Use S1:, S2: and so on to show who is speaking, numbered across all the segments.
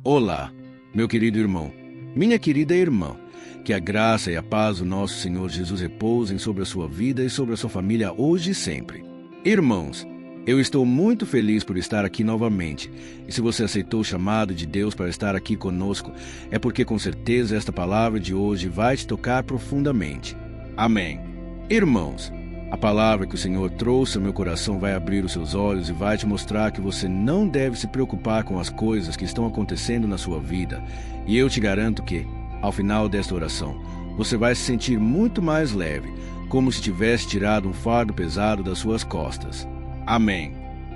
S1: Olá, meu querido irmão, minha querida irmã, que a graça e a paz do nosso Senhor Jesus repousem sobre a sua vida e sobre a sua família hoje e sempre. Irmãos, eu estou muito feliz por estar aqui novamente, e se você aceitou o chamado de Deus para estar aqui conosco, é porque com certeza esta palavra de hoje vai te tocar profundamente. Amém. Irmãos, a palavra que o Senhor trouxe ao meu coração vai abrir os seus olhos e vai te mostrar que você não deve se preocupar com as coisas que estão acontecendo na sua vida. E eu te garanto que, ao final desta oração, você vai se sentir muito mais leve, como se tivesse tirado um fardo pesado das suas costas. Amém.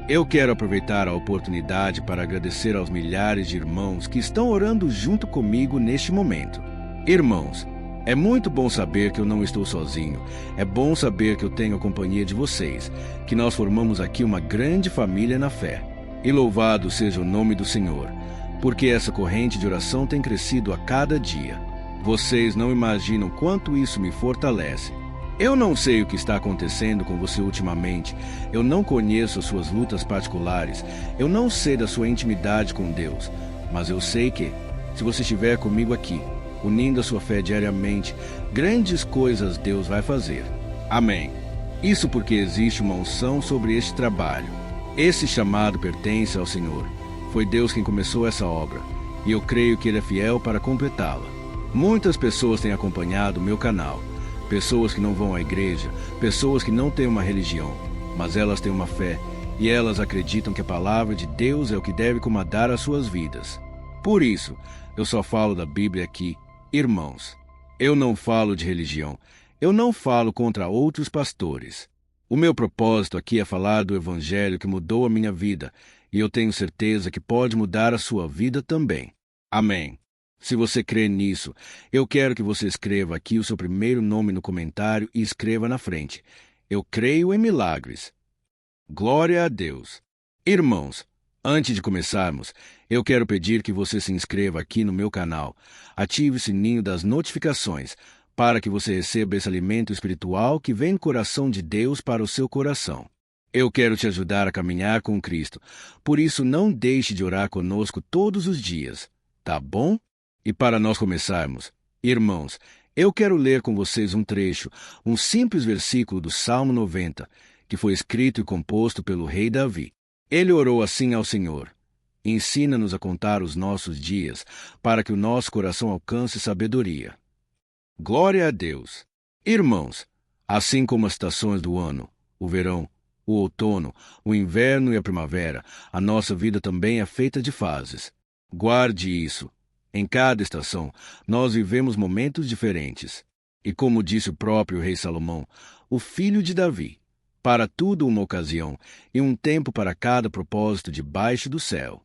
S1: Eu quero aproveitar a oportunidade para agradecer aos milhares de irmãos que estão orando junto comigo neste momento. Irmãos, é muito bom saber que eu não estou sozinho. É bom saber que eu tenho a companhia de vocês, que nós formamos aqui uma grande família na fé. E louvado seja o nome do Senhor, porque essa corrente de oração tem crescido a cada dia. Vocês não imaginam quanto isso me fortalece. Eu não sei o que está acontecendo com você ultimamente. Eu não conheço as suas lutas particulares. Eu não sei da sua intimidade com Deus. Mas eu sei que, se você estiver comigo aqui, unindo a sua fé diariamente, grandes coisas Deus vai fazer. Amém. Isso porque existe uma unção sobre este trabalho. Esse chamado pertence ao Senhor. Foi Deus quem começou essa obra, e eu creio que Ele é fiel para completá-la. Muitas pessoas têm acompanhado o meu canal. Pessoas que não vão à igreja, pessoas que não têm uma religião, mas elas têm uma fé, e elas acreditam que a palavra de Deus é o que deve comandar as suas vidas. Por isso, eu só falo da Bíblia aqui. Irmãos, eu não falo de religião, eu não falo contra outros pastores. O meu propósito aqui é falar do Evangelho que mudou a minha vida, e eu tenho certeza que pode mudar a sua vida também. Amém. Se você crê nisso, eu quero que você escreva aqui o seu primeiro nome no comentário e escreva na frente: eu creio em milagres. Glória a Deus. Irmãos, antes de começarmos, eu quero pedir que você se inscreva aqui no meu canal, ative o sininho das notificações, para que você receba esse alimento espiritual que vem do coração de Deus para o seu coração. Eu quero te ajudar a caminhar com Cristo, por isso não deixe de orar conosco todos os dias, tá bom? E para nós começarmos, irmãos, eu quero ler com vocês um trecho, um simples versículo do Salmo 90, que foi escrito e composto pelo rei Davi. Ele orou assim ao Senhor: ensina-nos a contar os nossos dias, para que o nosso coração alcance sabedoria. Glória a Deus! Irmãos, assim como as estações do ano, o verão, o outono, o inverno e a primavera, a nossa vida também é feita de fases. Guarde isso. Em cada estação, nós vivemos momentos diferentes. E como disse o próprio rei Salomão, o filho de Davi, para tudo uma ocasião e um tempo para cada propósito debaixo do céu.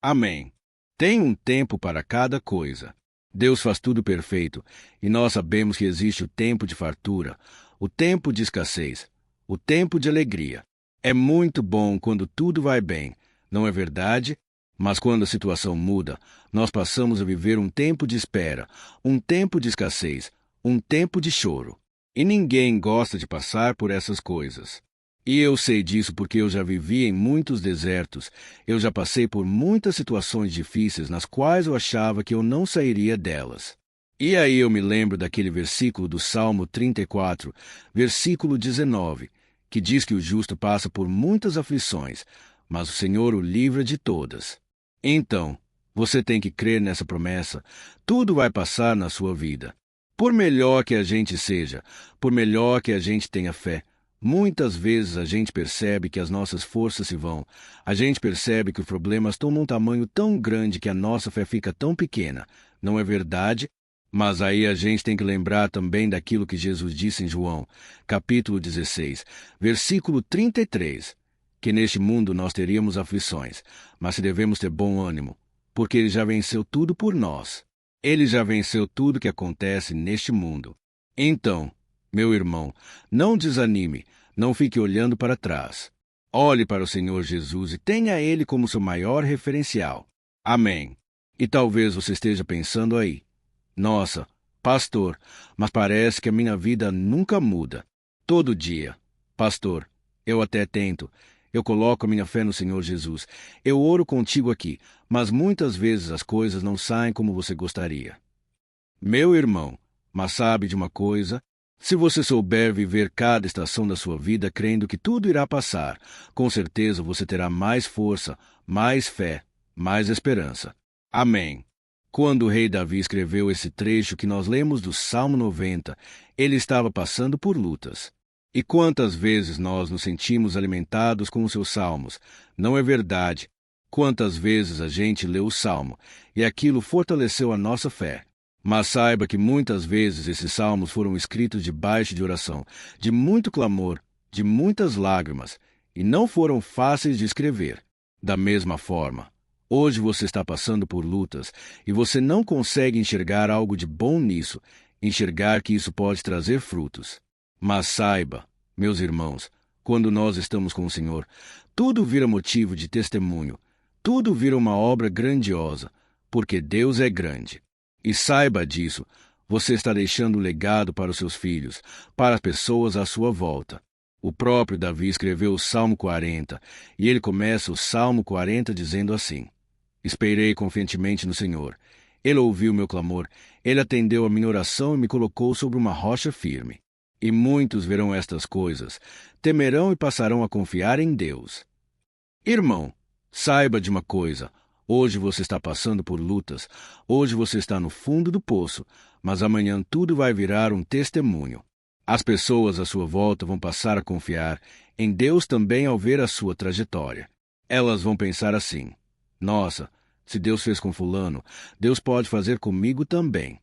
S1: Amém. Tem um tempo para cada coisa. Deus faz tudo perfeito, e nós sabemos que existe o tempo de fartura, o tempo de escassez, o tempo de alegria. É muito bom quando tudo vai bem, não é verdade? Mas quando a situação muda, nós passamos a viver um tempo de espera, um tempo de escassez, um tempo de choro. E ninguém gosta de passar por essas coisas. E eu sei disso porque eu já vivi em muitos desertos, eu já passei por muitas situações difíceis nas quais eu achava que eu não sairia delas. E aí eu me lembro daquele versículo do Salmo 34, versículo 19, que diz que o justo passa por muitas aflições, mas o Senhor o livra de todas. Então, você tem que crer nessa promessa. Tudo vai passar na sua vida. Por melhor que a gente seja, por melhor que a gente tenha fé, muitas vezes a gente percebe que as nossas forças se vão. A gente percebe que os problemas tomam um tamanho tão grande que a nossa fé fica tão pequena. Não é verdade? Mas aí a gente tem que lembrar também daquilo que Jesus disse em João, capítulo 16, versículo 33. Que neste mundo nós teríamos aflições, mas se devemos ter bom ânimo, porque Ele já venceu tudo por nós. Ele já venceu tudo que acontece neste mundo. Então, meu irmão, não desanime, não fique olhando para trás. Olhe para o Senhor Jesus e tenha Ele como seu maior referencial. Amém. E talvez você esteja pensando aí: nossa, pastor, mas parece que a minha vida nunca muda. Todo dia. Pastor, eu até tento. Eu coloco a minha fé no Senhor Jesus. Eu oro contigo aqui, mas muitas vezes as coisas não saem como você gostaria. Meu irmão, mas sabe de uma coisa? Se você souber viver cada estação da sua vida crendo que tudo irá passar, com certeza você terá mais força, mais fé, mais esperança. Amém. Quando o rei Davi escreveu esse trecho que nós lemos do Salmo 90, ele estava passando por lutas. E quantas vezes nós nos sentimos alimentados com os seus salmos? Não é verdade? Quantas vezes a gente leu o salmo e aquilo fortaleceu a nossa fé? Mas saiba que muitas vezes esses salmos foram escritos debaixo de oração, de muito clamor, de muitas lágrimas, e não foram fáceis de escrever. Da mesma forma, hoje você está passando por lutas e você não consegue enxergar algo de bom nisso, enxergar que isso pode trazer frutos. Mas saiba, meus irmãos, quando nós estamos com o Senhor, tudo vira motivo de testemunho, tudo vira uma obra grandiosa, porque Deus é grande. E saiba disso, você está deixando um legado para os seus filhos, para as pessoas à sua volta. O próprio Davi escreveu o Salmo 40, e ele começa o Salmo 40 dizendo assim: Esperei confiantemente no Senhor. Ele ouviu meu clamor, ele atendeu a minha oração e me colocou sobre uma rocha firme. E muitos verão estas coisas, temerão e passarão a confiar em Deus. Irmão, saiba de uma coisa. Hoje você está passando por lutas, hoje você está no fundo do poço, mas amanhã tudo vai virar um testemunho. As pessoas à sua volta vão passar a confiar em Deus também ao ver a sua trajetória. Elas vão pensar assim: nossa, se Deus fez com fulano, Deus pode fazer comigo também.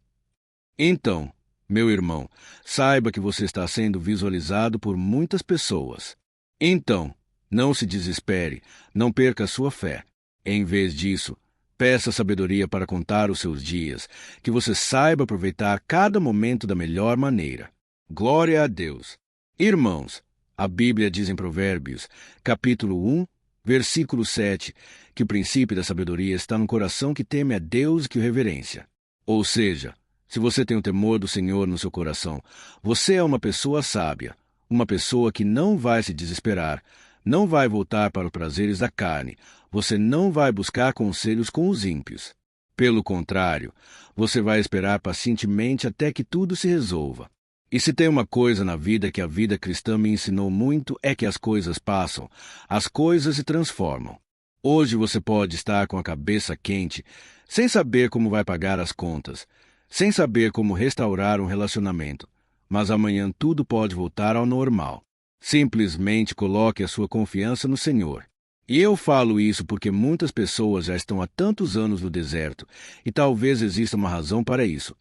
S1: Então, meu irmão, saiba que você está sendo visualizado por muitas pessoas. Então, não se desespere, não perca a sua fé. Em vez disso, peça sabedoria para contar os seus dias, que você saiba aproveitar cada momento da melhor maneira. Glória a Deus! Irmãos, a Bíblia diz em Provérbios, capítulo 1, versículo 7, que o princípio da sabedoria está no coração que teme a Deus e que o reverência. Ou seja, se você tem o temor do Senhor no seu coração, você é uma pessoa sábia, uma pessoa que não vai se desesperar, não vai voltar para os prazeres da carne, você não vai buscar conselhos com os ímpios. Pelo contrário, você vai esperar pacientemente até que tudo se resolva. E se tem uma coisa na vida que a vida cristã me ensinou muito é que as coisas passam, as coisas se transformam. Hoje você pode estar com a cabeça quente, sem saber como vai pagar as contas, sem saber como restaurar um relacionamento, mas amanhã tudo pode voltar ao normal. Simplesmente coloque a sua confiança no Senhor. E eu falo isso porque muitas pessoas já estão há tantos anos no deserto, e talvez exista uma razão para isso.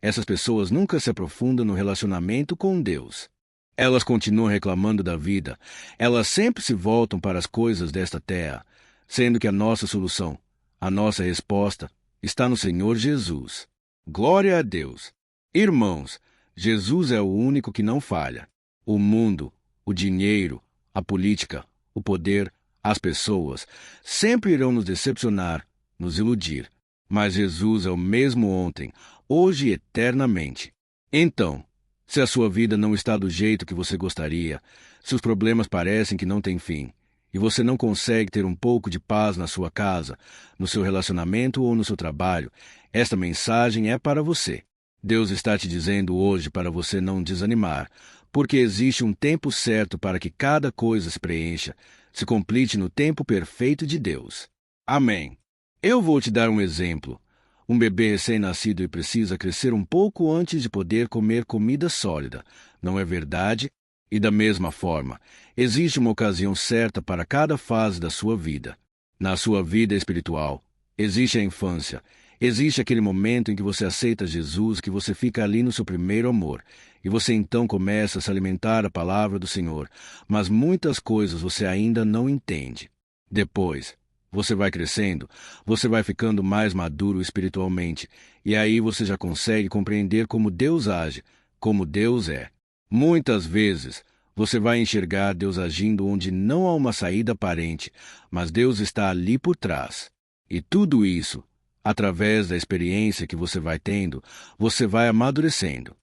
S1: Essas pessoas nunca se aprofundam no relacionamento com Deus. Elas continuam reclamando da vida, elas sempre se voltam para as coisas desta terra, sendo que a nossa solução, a nossa resposta, está no Senhor Jesus. Glória a Deus! Irmãos, Jesus é o único que não falha. O mundo, o dinheiro, a política, o poder, as pessoas sempre irão nos decepcionar, nos iludir. Mas Jesus é o mesmo ontem, hoje e eternamente. Então, se a sua vida não está do jeito que você gostaria, se os problemas parecem que não têm fim, e você não consegue ter um pouco de paz na sua casa, no seu relacionamento ou no seu trabalho, esta mensagem é para você. Deus está te dizendo hoje para você não desanimar, porque existe um tempo certo para que cada coisa se preencha, se complete no tempo perfeito de Deus. Amém. Eu vou te dar um exemplo. Um bebê recém-nascido precisa crescer um pouco antes de poder comer comida sólida, não é verdade? E da mesma forma, existe uma ocasião certa para cada fase da sua vida. Na sua vida espiritual, existe a infância, existe aquele momento em que você aceita Jesus, que você fica ali no seu primeiro amor, e você então começa a se alimentar da palavra do Senhor, mas muitas coisas você ainda não entende. Depois, você vai crescendo, você vai ficando mais maduro espiritualmente, e aí você já consegue compreender como Deus age, como Deus é. Muitas vezes, você vai enxergar Deus agindo onde não há uma saída aparente, mas Deus está ali por trás. E tudo isso, através da experiência que você vai tendo, você vai amadurecendo.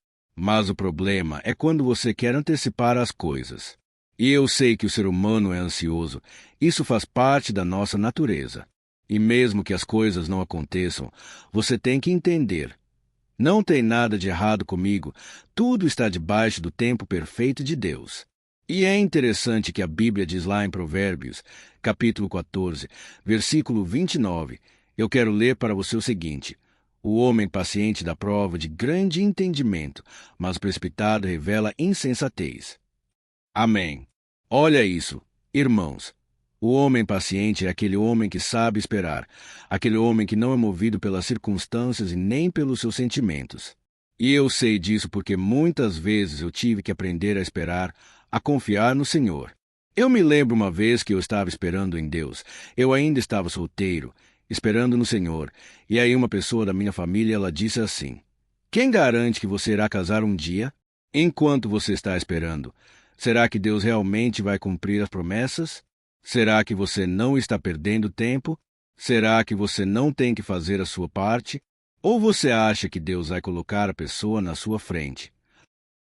S1: Mas o problema é quando você quer antecipar as coisas. E eu sei que o ser humano é ansioso, isso faz parte da nossa natureza. E mesmo que as coisas não aconteçam, você tem que entender. Não tem nada de errado comigo, tudo está debaixo do tempo perfeito de Deus. E é interessante que a Bíblia diz lá em Provérbios, capítulo 14, versículo 29, eu quero ler para você o seguinte: o homem paciente dá prova de grande entendimento, mas o precipitado revela insensatez. Amém. Olha isso, irmãos. O homem paciente é aquele homem que sabe esperar, aquele homem que não é movido pelas circunstâncias e nem pelos seus sentimentos. E eu sei disso porque muitas vezes eu tive que aprender a esperar, a confiar no Senhor. Eu me lembro uma vez que eu estava esperando em Deus. Eu ainda estava solteiro, esperando no Senhor. E aí uma pessoa da minha família, ela disse assim: quem garante que você irá casar um dia? Enquanto você está esperando, será que Deus realmente vai cumprir as promessas? Será que você não está perdendo tempo? Será que você não tem que fazer a sua parte? Ou você acha que Deus vai colocar a pessoa na sua frente?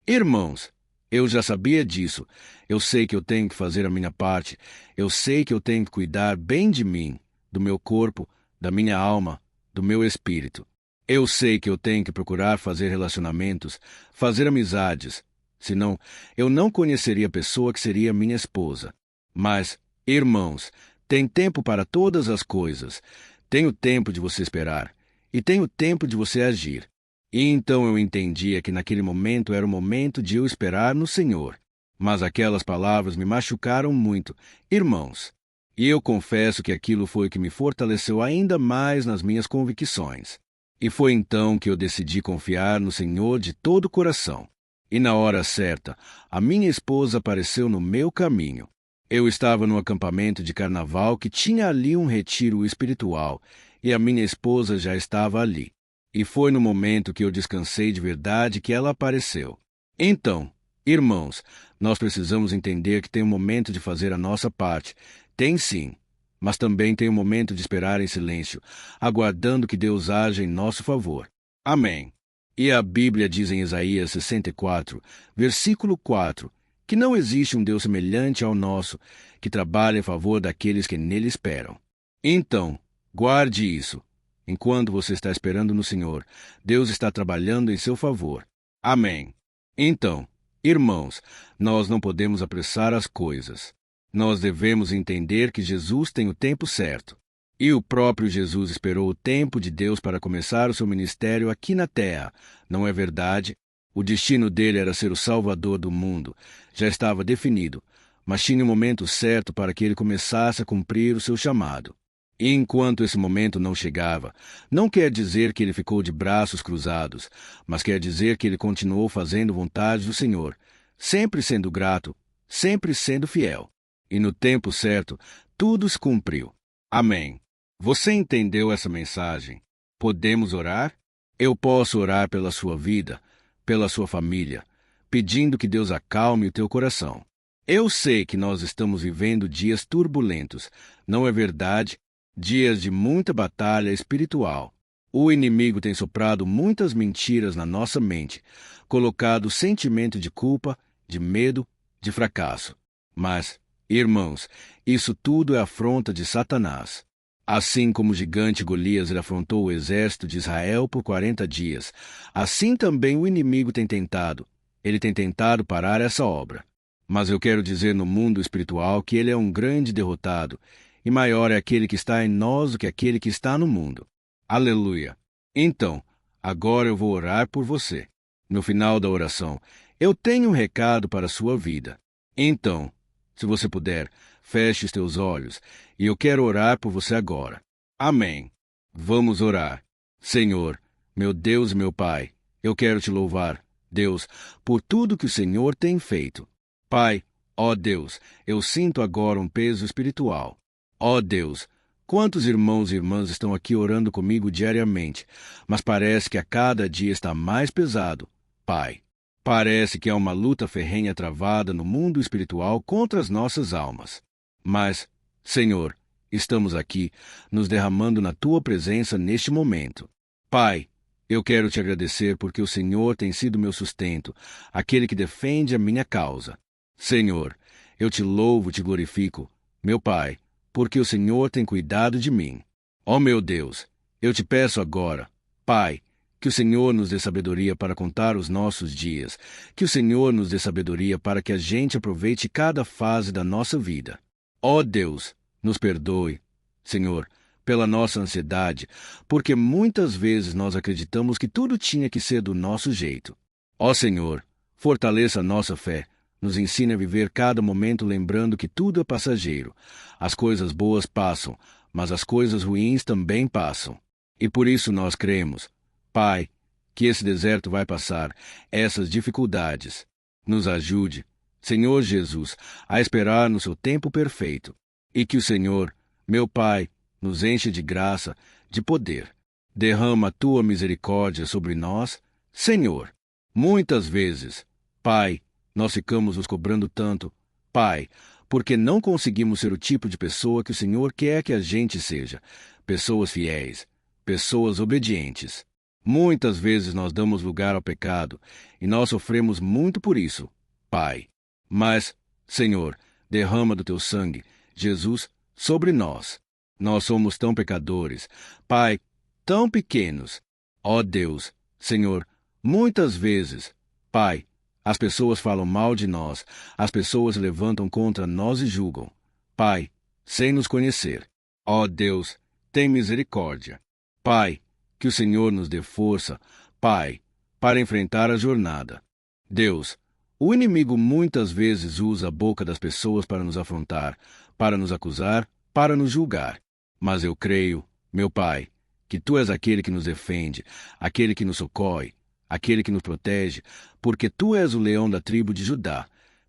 S1: Irmãos, eu já sabia disso. Eu sei que eu tenho que fazer a minha parte. Eu sei que eu tenho que cuidar bem de mim, do meu corpo, da minha alma, do meu espírito. Eu sei que eu tenho que procurar fazer relacionamentos, fazer amizades. Senão, eu não conheceria a pessoa que seria minha esposa. Mas, irmãos, tem tempo para todas as coisas. Tem o tempo de você esperar. E tem o tempo de você agir. E então eu entendia que naquele momento era o momento de eu esperar no Senhor. Mas aquelas palavras me machucaram muito, irmãos. E eu confesso que aquilo foi o que me fortaleceu ainda mais nas minhas convicções. E foi então que eu decidi confiar no Senhor de todo o coração. E na hora certa, a minha esposa apareceu no meu caminho. Eu estava no acampamento de carnaval que tinha ali um retiro espiritual, e a minha esposa já estava ali. E foi no momento que eu descansei de verdade que ela apareceu. Então, irmãos, nós precisamos entender que tem um momento de fazer a nossa parte. Tem sim, mas também tem um momento de esperar em silêncio, aguardando que Deus haja em nosso favor. Amém. E a Bíblia diz em Isaías 64, versículo 4, que não existe um Deus semelhante ao nosso, que trabalha em favor daqueles que nele esperam. Então, guarde isso. Enquanto você está esperando no Senhor, Deus está trabalhando em seu favor. Amém. Então, irmãos, nós não podemos apressar as coisas. Nós devemos entender que Jesus tem o tempo certo. E o próprio Jesus esperou o tempo de Deus para começar o seu ministério aqui na terra. Não é verdade? O destino dele era ser o Salvador do mundo. Já estava definido, mas tinha o momento certo para que ele começasse a cumprir o seu chamado. E enquanto esse momento não chegava, não quer dizer que ele ficou de braços cruzados, mas quer dizer que ele continuou fazendo vontade do Senhor, sempre sendo grato, sempre sendo fiel. E no tempo certo, tudo se cumpriu. Amém. Você entendeu essa mensagem? Podemos orar? Eu posso orar pela sua vida, pela sua família, pedindo que Deus acalme o teu coração. Eu sei que nós estamos vivendo dias turbulentos, não é verdade? Dias de muita batalha espiritual. O inimigo tem soprado muitas mentiras na nossa mente, colocado sentimento de culpa, de medo, de fracasso. Mas, irmãos, isso tudo é afronta de Satanás. Assim como o gigante Golias afrontou o exército de Israel por 40 dias, assim também o inimigo tem tentado. Ele tem tentado parar essa obra. Mas eu quero dizer no mundo espiritual que ele é um grande derrotado, e maior é aquele que está em nós do que aquele que está no mundo. Aleluia! Então, agora eu vou orar por você. No final da oração, eu tenho um recado para a sua vida. Então, se você puder, feche os teus olhos, e eu quero orar por você agora. Amém. Vamos orar. Senhor, meu Deus e meu Pai, eu quero te louvar, Deus, por tudo que o Senhor tem feito. Pai, ó Deus, eu sinto agora um peso espiritual. Ó Deus, quantos irmãos e irmãs estão aqui orando comigo diariamente, mas parece que a cada dia está mais pesado. Pai, parece que há uma luta ferrenha travada no mundo espiritual contra as nossas almas. Mas, Senhor, estamos aqui, nos derramando na Tua presença neste momento. Pai, eu quero te agradecer porque o Senhor tem sido meu sustento, aquele que defende a minha causa. Senhor, eu te louvo e te glorifico, meu Pai, porque o Senhor tem cuidado de mim. Ó meu Deus, eu te peço agora, Pai, que o Senhor nos dê sabedoria para contar os nossos dias, que o Senhor nos dê sabedoria para que a gente aproveite cada fase da nossa vida. Ó Deus, nos perdoe, Senhor, pela nossa ansiedade, porque muitas vezes nós acreditamos que tudo tinha que ser do nosso jeito. Ó Senhor, fortaleça a nossa fé, nos ensine a viver cada momento lembrando que tudo é passageiro. As coisas boas passam, mas as coisas ruins também passam. E por isso nós cremos, Pai, que esse deserto vai passar, essas dificuldades. Nos ajude, Senhor Jesus, a esperar no seu tempo perfeito. E que o Senhor, meu Pai, nos enche de graça, de poder. Derrama a tua misericórdia sobre nós, Senhor. Muitas vezes, Pai, nós ficamos nos cobrando tanto, Pai, porque não conseguimos ser o tipo de pessoa que o Senhor quer que a gente seja. Pessoas fiéis, pessoas obedientes. Muitas vezes nós damos lugar ao pecado e nós sofremos muito por isso, Pai. Mas, Senhor, derrama do teu sangue, Jesus, sobre nós. Nós somos tão pecadores, Pai, tão pequenos. Ó Deus, Senhor, muitas vezes, Pai, as pessoas falam mal de nós, as pessoas se levantam contra nós e julgam. Pai, sem nos conhecer. Ó Deus, tem misericórdia. Pai, que o Senhor nos dê força, Pai, para enfrentar a jornada. Deus, o inimigo muitas vezes usa a boca das pessoas para nos afrontar, para nos acusar, para nos julgar. Mas eu creio, meu Pai, que Tu és aquele que nos defende, aquele que nos socorre, aquele que nos protege, porque Tu és o leão da tribo de Judá.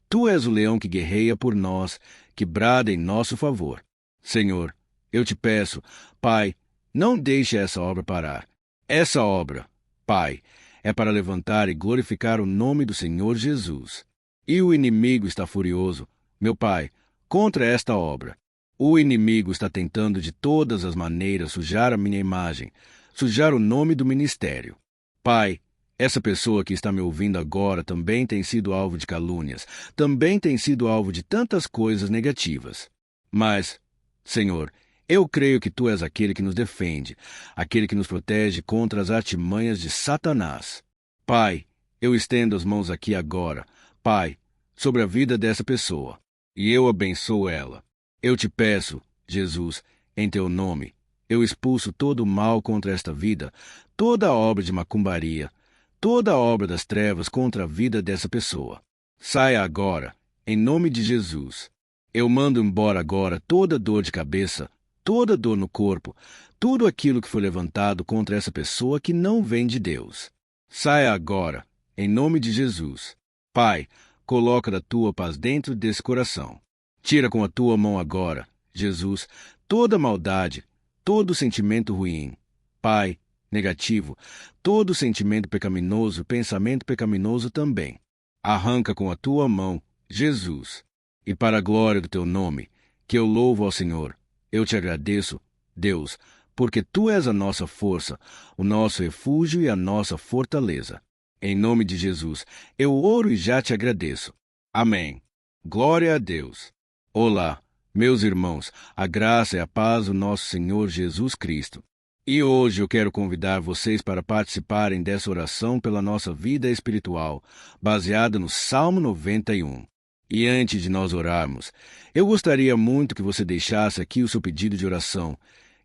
S1: Tu és o leão que guerreia por nós, que brada em nosso favor. Senhor, eu te peço, Pai, não deixe essa obra parar. Essa obra, Pai, é para levantar e glorificar o nome do Senhor Jesus. E o inimigo está furioso, meu Pai, contra esta obra. O inimigo está tentando de todas as maneiras sujar a minha imagem, sujar o nome do ministério. Pai, essa pessoa que está me ouvindo agora também tem sido alvo de calúnias, também tem sido alvo de tantas coisas negativas. Mas, Senhor, eu creio que Tu és aquele que nos defende, aquele que nos protege contra as artimanhas de Satanás. Pai, eu estendo as mãos aqui agora, Pai, sobre a vida dessa pessoa, e eu abençoo ela. Eu te peço, Jesus, em Teu nome, eu expulso todo o mal contra esta vida, toda a obra de macumbaria, toda a obra das trevas contra a vida dessa pessoa. Saia agora, em nome de Jesus. Eu mando embora agora toda dor de cabeça, toda dor no corpo, tudo aquilo que foi levantado contra essa pessoa que não vem de Deus. Saia agora, em nome de Jesus. Pai, coloca da Tua paz dentro desse coração. Tira com a Tua mão agora, Jesus, toda maldade, todo sentimento ruim. Pai, negativo, todo sentimento pecaminoso, pensamento pecaminoso também. Arranca com a Tua mão, Jesus. E para a glória do Teu nome, que eu louvo ao Senhor, eu te agradeço, Deus, porque Tu és a nossa força, o nosso refúgio e a nossa fortaleza. Em nome de Jesus, eu oro e já te agradeço. Amém. Glória a Deus. Olá, meus irmãos, a graça e a paz do nosso Senhor Jesus Cristo. E hoje eu quero convidar vocês para participarem dessa oração pela nossa vida espiritual, baseada no Salmo 91. E antes de nós orarmos, eu gostaria muito que você deixasse aqui o seu pedido de oração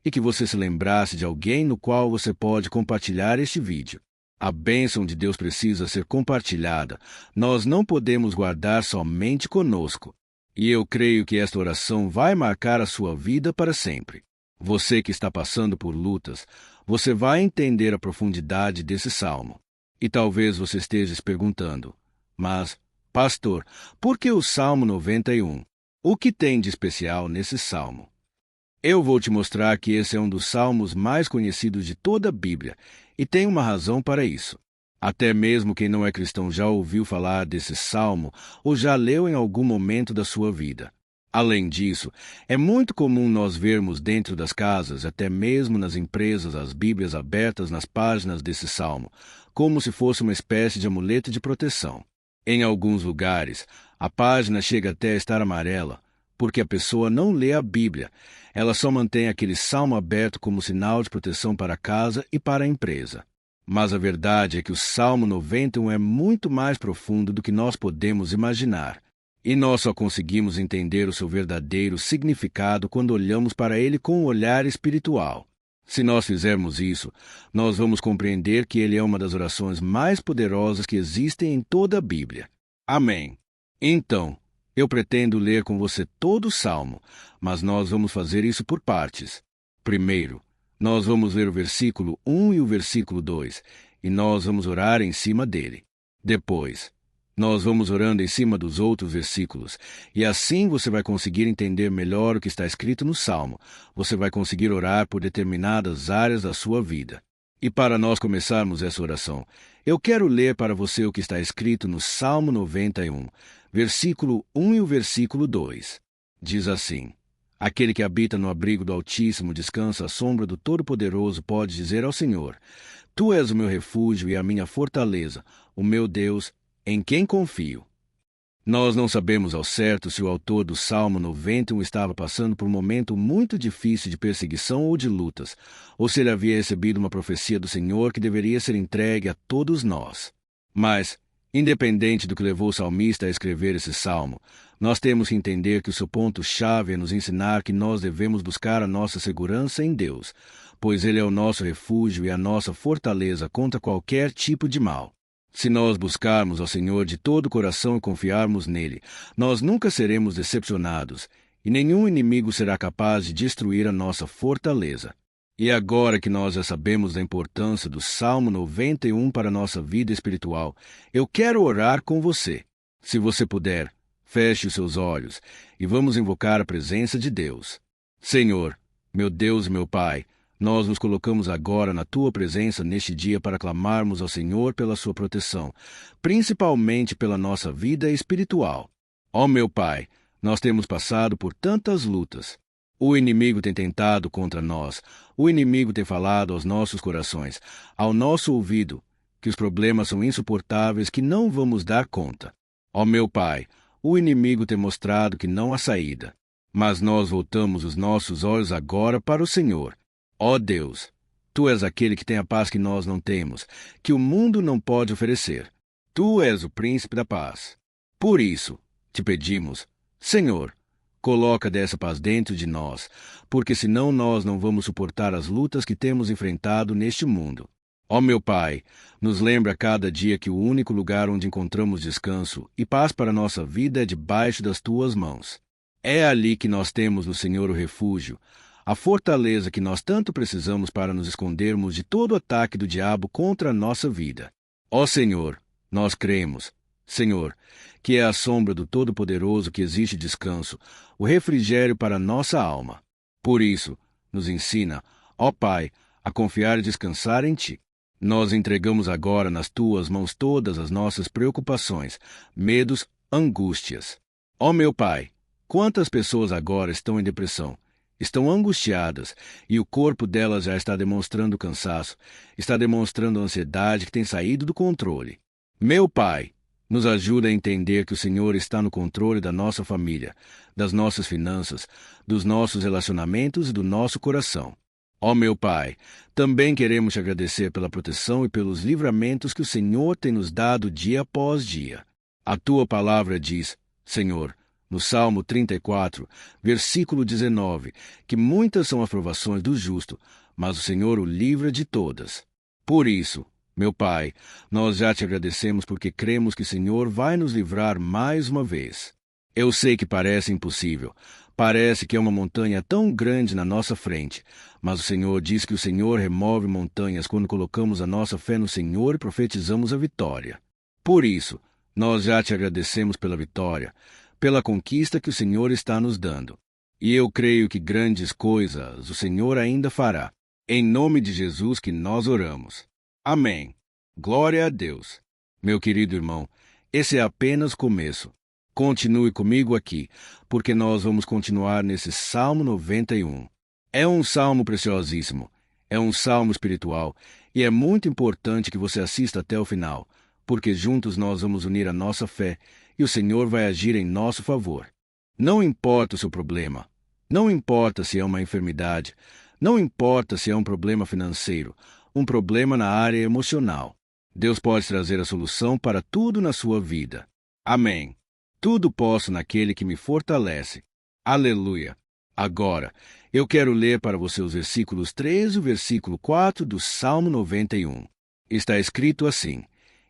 S1: e que você se lembrasse de alguém no qual você pode compartilhar este vídeo. A bênção de Deus precisa ser compartilhada. Nós não podemos guardar somente conosco. E eu creio que esta oração vai marcar a sua vida para sempre. Você que está passando por lutas, você vai entender a profundidade desse salmo. E talvez você esteja se perguntando, mas, pastor, por que o Salmo 91? O que tem de especial nesse salmo? Eu vou te mostrar que esse é um dos salmos mais conhecidos de toda a Bíblia, e tem uma razão para isso. Até mesmo quem não é cristão já ouviu falar desse salmo ou já leu em algum momento da sua vida. Além disso, é muito comum nós vermos dentro das casas, até mesmo nas empresas, as Bíblias abertas nas páginas desse salmo, como se fosse uma espécie de amuleto de proteção. Em alguns lugares, a página chega até a estar amarela, porque a pessoa não lê a Bíblia. Ela só mantém aquele salmo aberto como sinal de proteção para a casa e para a empresa. Mas a verdade é que o Salmo 91 é muito mais profundo do que nós podemos imaginar. E nós só conseguimos entender o seu verdadeiro significado quando olhamos para ele com um olhar espiritual. Se nós fizermos isso, nós vamos compreender que ele é uma das orações mais poderosas que existem em toda a Bíblia. Amém. Então, eu pretendo ler com você todo o Salmo, mas nós vamos fazer isso por partes. Primeiro, nós vamos ler o versículo 1 e o versículo 2, e nós vamos orar em cima dele. Depois, nós vamos orando em cima dos outros versículos, e assim você vai conseguir entender melhor o que está escrito no Salmo. Você vai conseguir orar por determinadas áreas da sua vida. E para nós começarmos essa oração, eu quero ler para você o que está escrito no Salmo 91, versículo 1 e o versículo 2. Diz assim: Aquele que habita no abrigo do Altíssimo descansa à sombra do Todo-Poderoso pode dizer ao Senhor: Tu és o meu refúgio e a minha fortaleza, o meu Deus, em quem confio. Nós não sabemos ao certo se o autor do Salmo 91 estava passando por um momento muito difícil de perseguição ou de lutas, ou se ele havia recebido uma profecia do Senhor que deveria ser entregue a todos nós. Mas, independente do que levou o salmista a escrever esse salmo, nós temos que entender que o seu ponto-chave é nos ensinar que nós devemos buscar a nossa segurança em Deus, pois Ele é o nosso refúgio e a nossa fortaleza contra qualquer tipo de mal. Se nós buscarmos ao Senhor de todo o coração e confiarmos nele, nós nunca seremos decepcionados, e nenhum inimigo será capaz de destruir a nossa fortaleza. E agora que nós já sabemos da importância do Salmo 91 para a nossa vida espiritual, eu quero orar com você. Se você puder, feche os seus olhos e vamos invocar a presença de Deus. Senhor, meu Deus e meu Pai, nós nos colocamos agora na Tua presença neste dia para clamarmos ao Senhor pela Sua proteção, principalmente pela nossa vida espiritual. Ó meu Pai, nós temos passado por tantas lutas. O inimigo tem tentado contra nós, o inimigo tem falado aos nossos corações, ao nosso ouvido, que os problemas são insuportáveis, que não vamos dar conta. Ó meu Pai, o inimigo tem mostrado que não há saída, mas nós voltamos os nossos olhos agora para o Senhor. Ó Deus, Tu és aquele que tem a paz que nós não temos, que o mundo não pode oferecer. Tu és o príncipe da paz. Por isso, te pedimos, Senhor, coloca dessa paz dentro de nós, porque senão nós não vamos suportar as lutas que temos enfrentado neste mundo. Ó meu Pai, nos lembra a cada dia que o único lugar onde encontramos descanso e paz para a nossa vida é debaixo das Tuas mãos. É ali que nós temos no Senhor o refúgio, a fortaleza que nós tanto precisamos para nos escondermos de todo o ataque do diabo contra a nossa vida. Ó Senhor, nós cremos, Senhor, que é a sombra do Todo-Poderoso que existe descanso, o refrigério para a nossa alma. Por isso, nos ensina, ó Pai, a confiar e descansar em Ti. Nós entregamos agora nas Tuas mãos todas as nossas preocupações, medos, angústias. Ó meu Pai, quantas pessoas agora estão em depressão? Estão angustiadas, e o corpo delas já está demonstrando cansaço, está demonstrando ansiedade que tem saído do controle. Meu Pai, nos ajuda a entender que o Senhor está no controle da nossa família, das nossas finanças, dos nossos relacionamentos e do nosso coração. Ó meu Pai, também queremos te agradecer pela proteção e pelos livramentos que o Senhor tem nos dado dia após dia. A Tua palavra diz, Senhor, no Salmo 34, versículo 19, que muitas são as provações do justo, mas o Senhor o livra de todas. Por isso, meu Pai, nós já te agradecemos porque cremos que o Senhor vai nos livrar mais uma vez. Eu sei que parece impossível, parece que é uma montanha tão grande na nossa frente, mas o Senhor diz que o Senhor remove montanhas quando colocamos a nossa fé no Senhor e profetizamos a vitória. Por isso, nós já te agradecemos pela vitória, pela conquista que o Senhor está nos dando. E eu creio que grandes coisas o Senhor ainda fará. Em nome de Jesus que nós oramos. Amém. Glória a Deus. Meu querido irmão, esse é apenas o começo. Continue comigo aqui, porque nós vamos continuar nesse Salmo 91. É um salmo preciosíssimo, é um salmo espiritual, e é muito importante que você assista até o final, porque juntos nós vamos unir a nossa fé, e o Senhor vai agir em nosso favor. Não importa o seu problema. Não importa se é uma enfermidade. Não importa se é um problema financeiro, um problema na área emocional. Deus pode trazer a solução para tudo na sua vida. Amém. Tudo posso naquele que me fortalece. Aleluia. Agora, eu quero ler para você os versículos 3 e o versículo 4 do Salmo 91. Está escrito assim: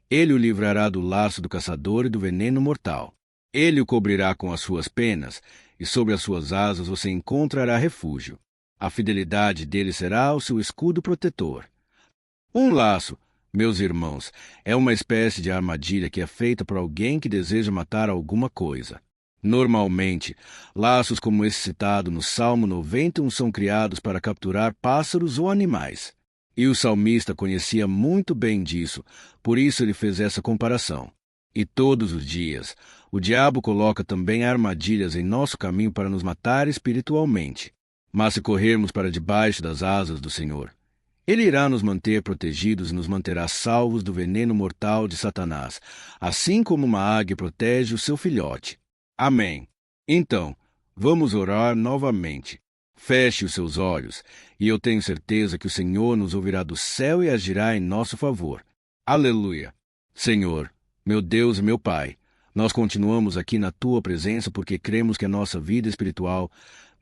S1: Ele o livrará do laço do caçador e do veneno mortal. Ele o cobrirá com as suas penas, e sobre as suas asas você encontrará refúgio. A fidelidade dele será o seu escudo protetor. Um laço, meus irmãos, é uma espécie de armadilha que é feita por alguém que deseja matar alguma coisa. Normalmente, laços como esse citado no Salmo 91 são criados para capturar pássaros ou animais. E o salmista conhecia muito bem disso, por isso ele fez essa comparação. E todos os dias, o diabo coloca também armadilhas em nosso caminho para nos matar espiritualmente. Mas se corrermos para debaixo das asas do Senhor, Ele irá nos manter protegidos e nos manterá salvos do veneno mortal de Satanás, assim como uma águia protege o seu filhote. Amém. Então, vamos orar novamente. Feche os seus olhos, e eu tenho certeza que o Senhor nos ouvirá do céu e agirá em nosso favor. Aleluia. Senhor, meu Deus e meu Pai, nós continuamos aqui na Tua presença porque cremos que a nossa vida espiritual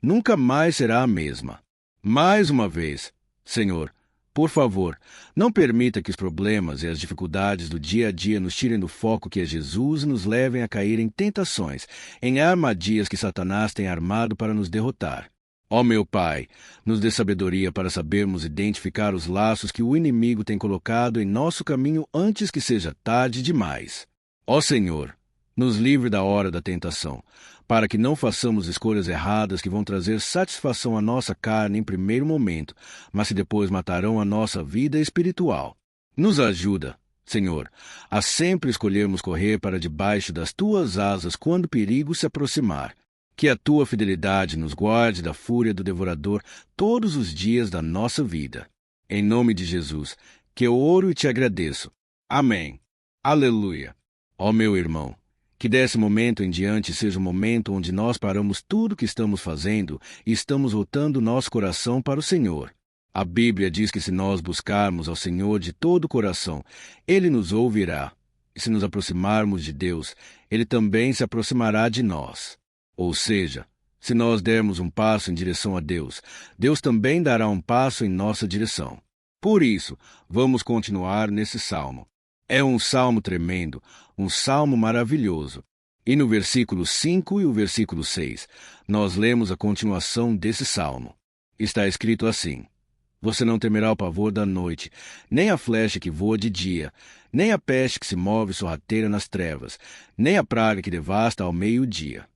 S1: nunca mais será a mesma. Mais uma vez, Senhor, por favor, não permita que os problemas e as dificuldades do dia a dia nos tirem do foco que é Jesus e nos levem a cair em tentações, em armadilhas que Satanás tem armado para nos derrotar. Ó meu Pai, nos dê sabedoria para sabermos identificar os laços que o inimigo tem colocado em nosso caminho antes que seja tarde demais. Ó Senhor, nos livre da hora da tentação, para que não façamos escolhas erradas que vão trazer satisfação à nossa carne em primeiro momento, mas que depois matarão a nossa vida espiritual. Nos ajuda, Senhor, a sempre escolhermos correr para debaixo das Tuas asas quando o perigo se aproximar. Que a Tua fidelidade nos guarde da fúria do devorador todos os dias da nossa vida. Em nome de Jesus, que eu oro e te agradeço. Amém. Aleluia. Ó meu irmão, que desse momento em diante seja o momento onde nós paramos tudo o que estamos fazendo e estamos voltando nosso coração para o Senhor. A Bíblia diz que se nós buscarmos ao Senhor de todo o coração, Ele nos ouvirá. E se nos aproximarmos de Deus, Ele também se aproximará de nós. Ou seja, se nós dermos um passo em direção a Deus, Deus também dará um passo em nossa direção. Por isso, vamos continuar nesse salmo. É um salmo tremendo, um salmo maravilhoso. E no versículo 5 e o versículo 6, nós lemos a continuação desse salmo. Está escrito assim: Você não temerá o pavor da noite, nem a flecha que voa de dia, nem a peste que se move sorrateira nas trevas, nem a praga que devasta ao meio-dia.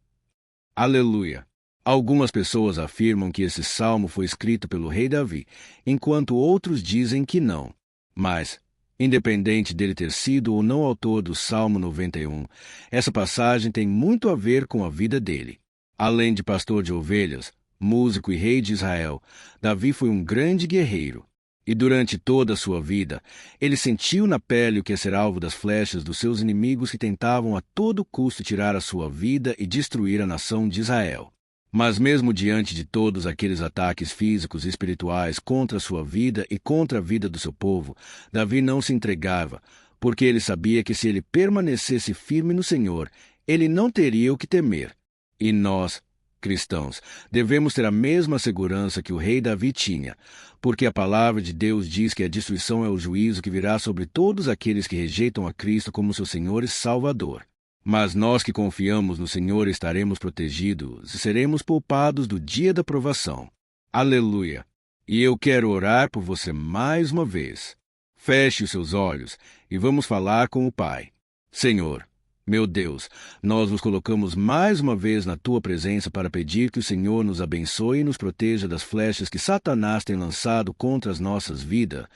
S1: Aleluia! Algumas pessoas afirmam que esse salmo foi escrito pelo rei Davi, enquanto outros dizem que não. Mas, independente dele ter sido ou não autor do Salmo 91, essa passagem tem muito a ver com a vida dele. Além de pastor de ovelhas, músico e rei de Israel, Davi foi um grande guerreiro. E durante toda a sua vida, ele sentiu na pele o que é ser alvo das flechas dos seus inimigos que tentavam a todo custo tirar a sua vida e destruir a nação de Israel. Mas mesmo diante de todos aqueles ataques físicos e espirituais contra a sua vida e contra a vida do seu povo, Davi não se entregava, porque ele sabia que se ele permanecesse firme no Senhor, ele não teria o que temer. E nós, cristãos, devemos ter a mesma segurança que o rei Davi tinha, porque a palavra de Deus diz que a destruição é o juízo que virá sobre todos aqueles que rejeitam a Cristo como seu Senhor e Salvador. Mas nós que confiamos no Senhor estaremos protegidos e seremos poupados do dia da provação. Aleluia! E eu quero orar por você mais uma vez. Feche os seus olhos e vamos falar com o Pai. Senhor, meu Deus, nós nos colocamos mais uma vez na Tua presença para pedir que o Senhor nos abençoe e nos proteja das flechas que Satanás tem lançado contra as nossas vidas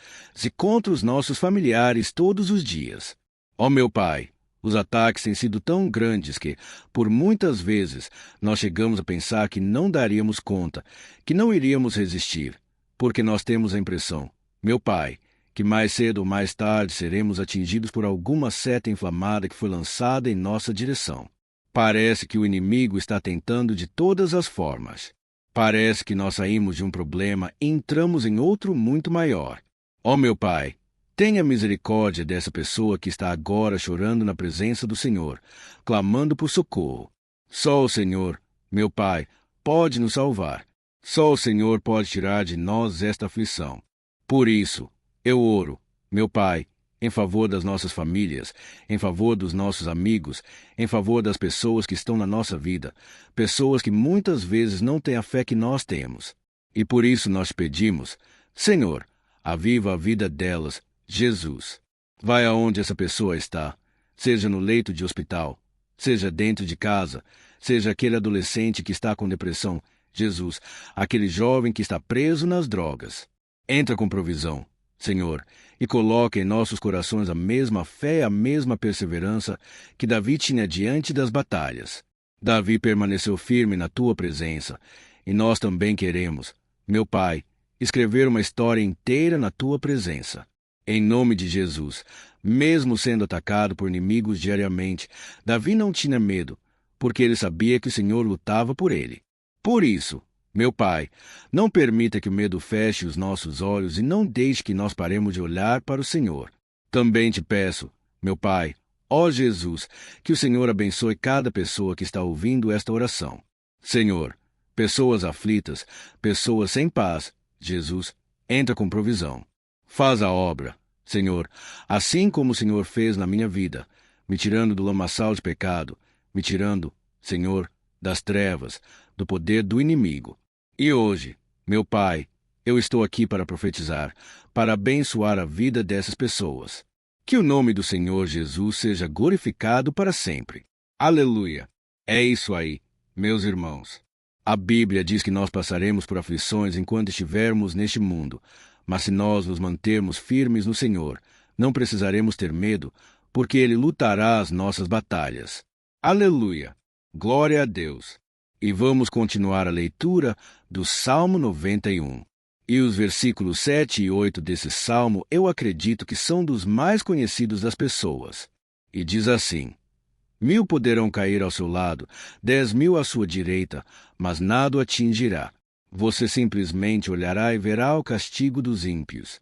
S1: e contra os nossos familiares todos os dias. Ó meu Pai, os ataques têm sido tão grandes que, por muitas vezes, nós chegamos a pensar que não daríamos conta, que não iríamos resistir, porque nós temos a impressão, meu Pai, que mais cedo ou mais tarde seremos atingidos por alguma seta inflamada que foi lançada em nossa direção. Parece que o inimigo está tentando de todas as formas. Parece que nós saímos de um problema e entramos em outro muito maior. Ó meu Pai, tenha misericórdia dessa pessoa que está agora chorando na presença do Senhor, clamando por socorro. Só o Senhor, meu Pai, pode nos salvar. Só o Senhor pode tirar de nós esta aflição. Por isso, eu oro, meu Pai, em favor das nossas famílias, em favor dos nossos amigos, em favor das pessoas que estão na nossa vida, pessoas que muitas vezes não têm a fé que nós temos. E por isso nós pedimos, Senhor, aviva a vida delas, Jesus. Vai aonde essa pessoa está, seja no leito de hospital, seja dentro de casa, seja aquele adolescente que está com depressão, Jesus, aquele jovem que está preso nas drogas. Entra com provisão, Senhor, e coloque em nossos corações a mesma fé e a mesma perseverança que Davi tinha diante das batalhas. Davi permaneceu firme na tua presença, e nós também queremos, meu Pai, escrever uma história inteira na tua presença. Em nome de Jesus, mesmo sendo atacado por inimigos diariamente, Davi não tinha medo, porque ele sabia que o Senhor lutava por ele. Por isso, meu Pai, não permita que o medo feche os nossos olhos e não deixe que nós paremos de olhar para o Senhor. Também te peço, meu Pai, ó Jesus, que o Senhor abençoe cada pessoa que está ouvindo esta oração. Senhor, pessoas aflitas, pessoas sem paz, Jesus, entra com provisão. Faz a obra, Senhor, assim como o Senhor fez na minha vida, me tirando do lamaçal de pecado, me tirando, Senhor, das trevas, do poder do inimigo. E hoje, meu Pai, eu estou aqui para profetizar, para abençoar a vida dessas pessoas. Que o nome do Senhor Jesus seja glorificado para sempre. Aleluia! É isso aí, meus irmãos. A Bíblia diz que nós passaremos por aflições enquanto estivermos neste mundo, mas se nós nos mantermos firmes no Senhor, não precisaremos ter medo, porque Ele lutará as nossas batalhas. Aleluia! Glória a Deus! E vamos continuar a leitura do Salmo 91. E os versículos 7 e 8 desse salmo eu acredito que são dos mais conhecidos das pessoas. E diz assim: 1000 poderão cair ao seu lado, 10.000 à sua direita, mas nada o atingirá. Você simplesmente olhará e verá o castigo dos ímpios.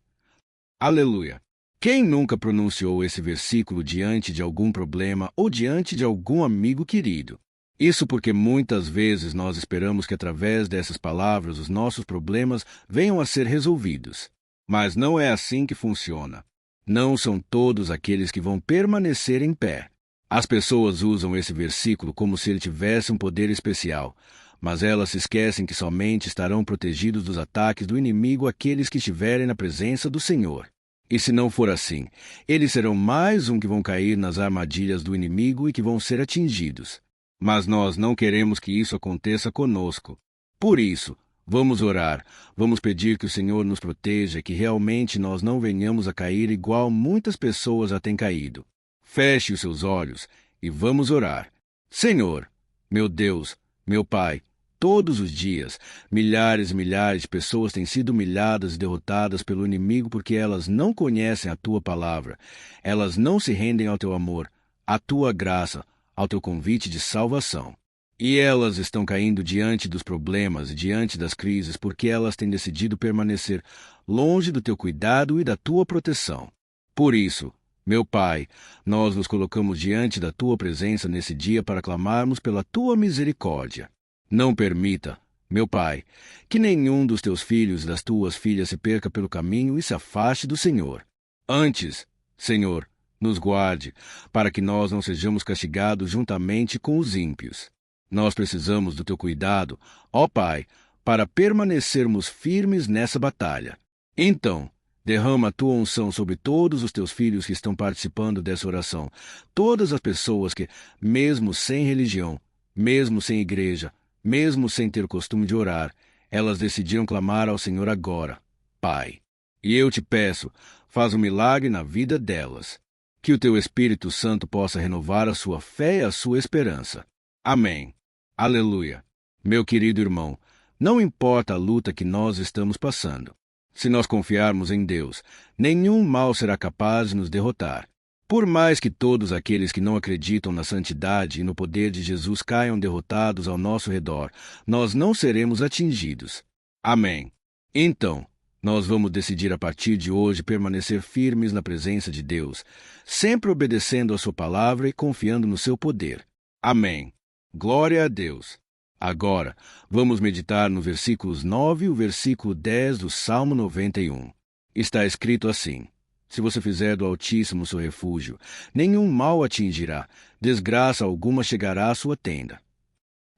S1: Aleluia! Quem nunca pronunciou esse versículo diante de algum problema ou diante de algum amigo querido? Isso porque muitas vezes nós esperamos que através dessas palavras os nossos problemas venham a ser resolvidos. Mas não é assim que funciona. Não são todos aqueles que vão permanecer em pé. As pessoas usam esse versículo como se ele tivesse um poder especial, mas elas se esquecem que somente estarão protegidos dos ataques do inimigo aqueles que estiverem na presença do Senhor. E se não for assim, eles serão mais um que vão cair nas armadilhas do inimigo e que vão ser atingidos. Mas nós não queremos que isso aconteça conosco. Por isso, vamos orar, vamos pedir que o Senhor nos proteja, que realmente nós não venhamos a cair igual muitas pessoas já têm caído. Feche os seus olhos e vamos orar. Senhor, meu Deus, meu Pai, todos os dias, milhares e milhares de pessoas têm sido humilhadas e derrotadas pelo inimigo porque elas não conhecem a Tua palavra, elas não se rendem ao Teu amor, à Tua graça, ao Teu convite de salvação. E elas estão caindo diante dos problemas e diante das crises porque elas têm decidido permanecer longe do Teu cuidado e da Tua proteção. Por isso, meu Pai, nós nos colocamos diante da Tua presença nesse dia para clamarmos pela Tua misericórdia. Não permita, meu Pai, que nenhum dos Teus filhos e das Tuas filhas se perca pelo caminho e se afaste do Senhor. Antes, Senhor, nos guarde, para que nós não sejamos castigados juntamente com os ímpios. Nós precisamos do Teu cuidado, ó Pai, para permanecermos firmes nessa batalha. Então, derrama a Tua unção sobre todos os Teus filhos que estão participando dessa oração, todas as pessoas que, mesmo sem religião, mesmo sem igreja, mesmo sem ter o costume de orar, elas decidiram clamar ao Senhor agora, Pai. E eu te peço, faz um milagre na vida delas. Que o Teu Espírito Santo possa renovar a sua fé e a sua esperança. Amém. Aleluia. Meu querido irmão, não importa a luta que nós estamos passando. Se nós confiarmos em Deus, nenhum mal será capaz de nos derrotar. Por mais que todos aqueles que não acreditam na santidade e no poder de Jesus caiam derrotados ao nosso redor, nós não seremos atingidos. Amém. Então, nós vamos decidir a partir de hoje permanecer firmes na presença de Deus, sempre obedecendo a sua palavra e confiando no seu poder. Amém. Glória a Deus. Agora, vamos meditar no versículos 9 e o versículo 10 do Salmo 91. Está escrito assim: Se você fizer do Altíssimo seu refúgio, nenhum mal atingirá, desgraça alguma chegará à sua tenda.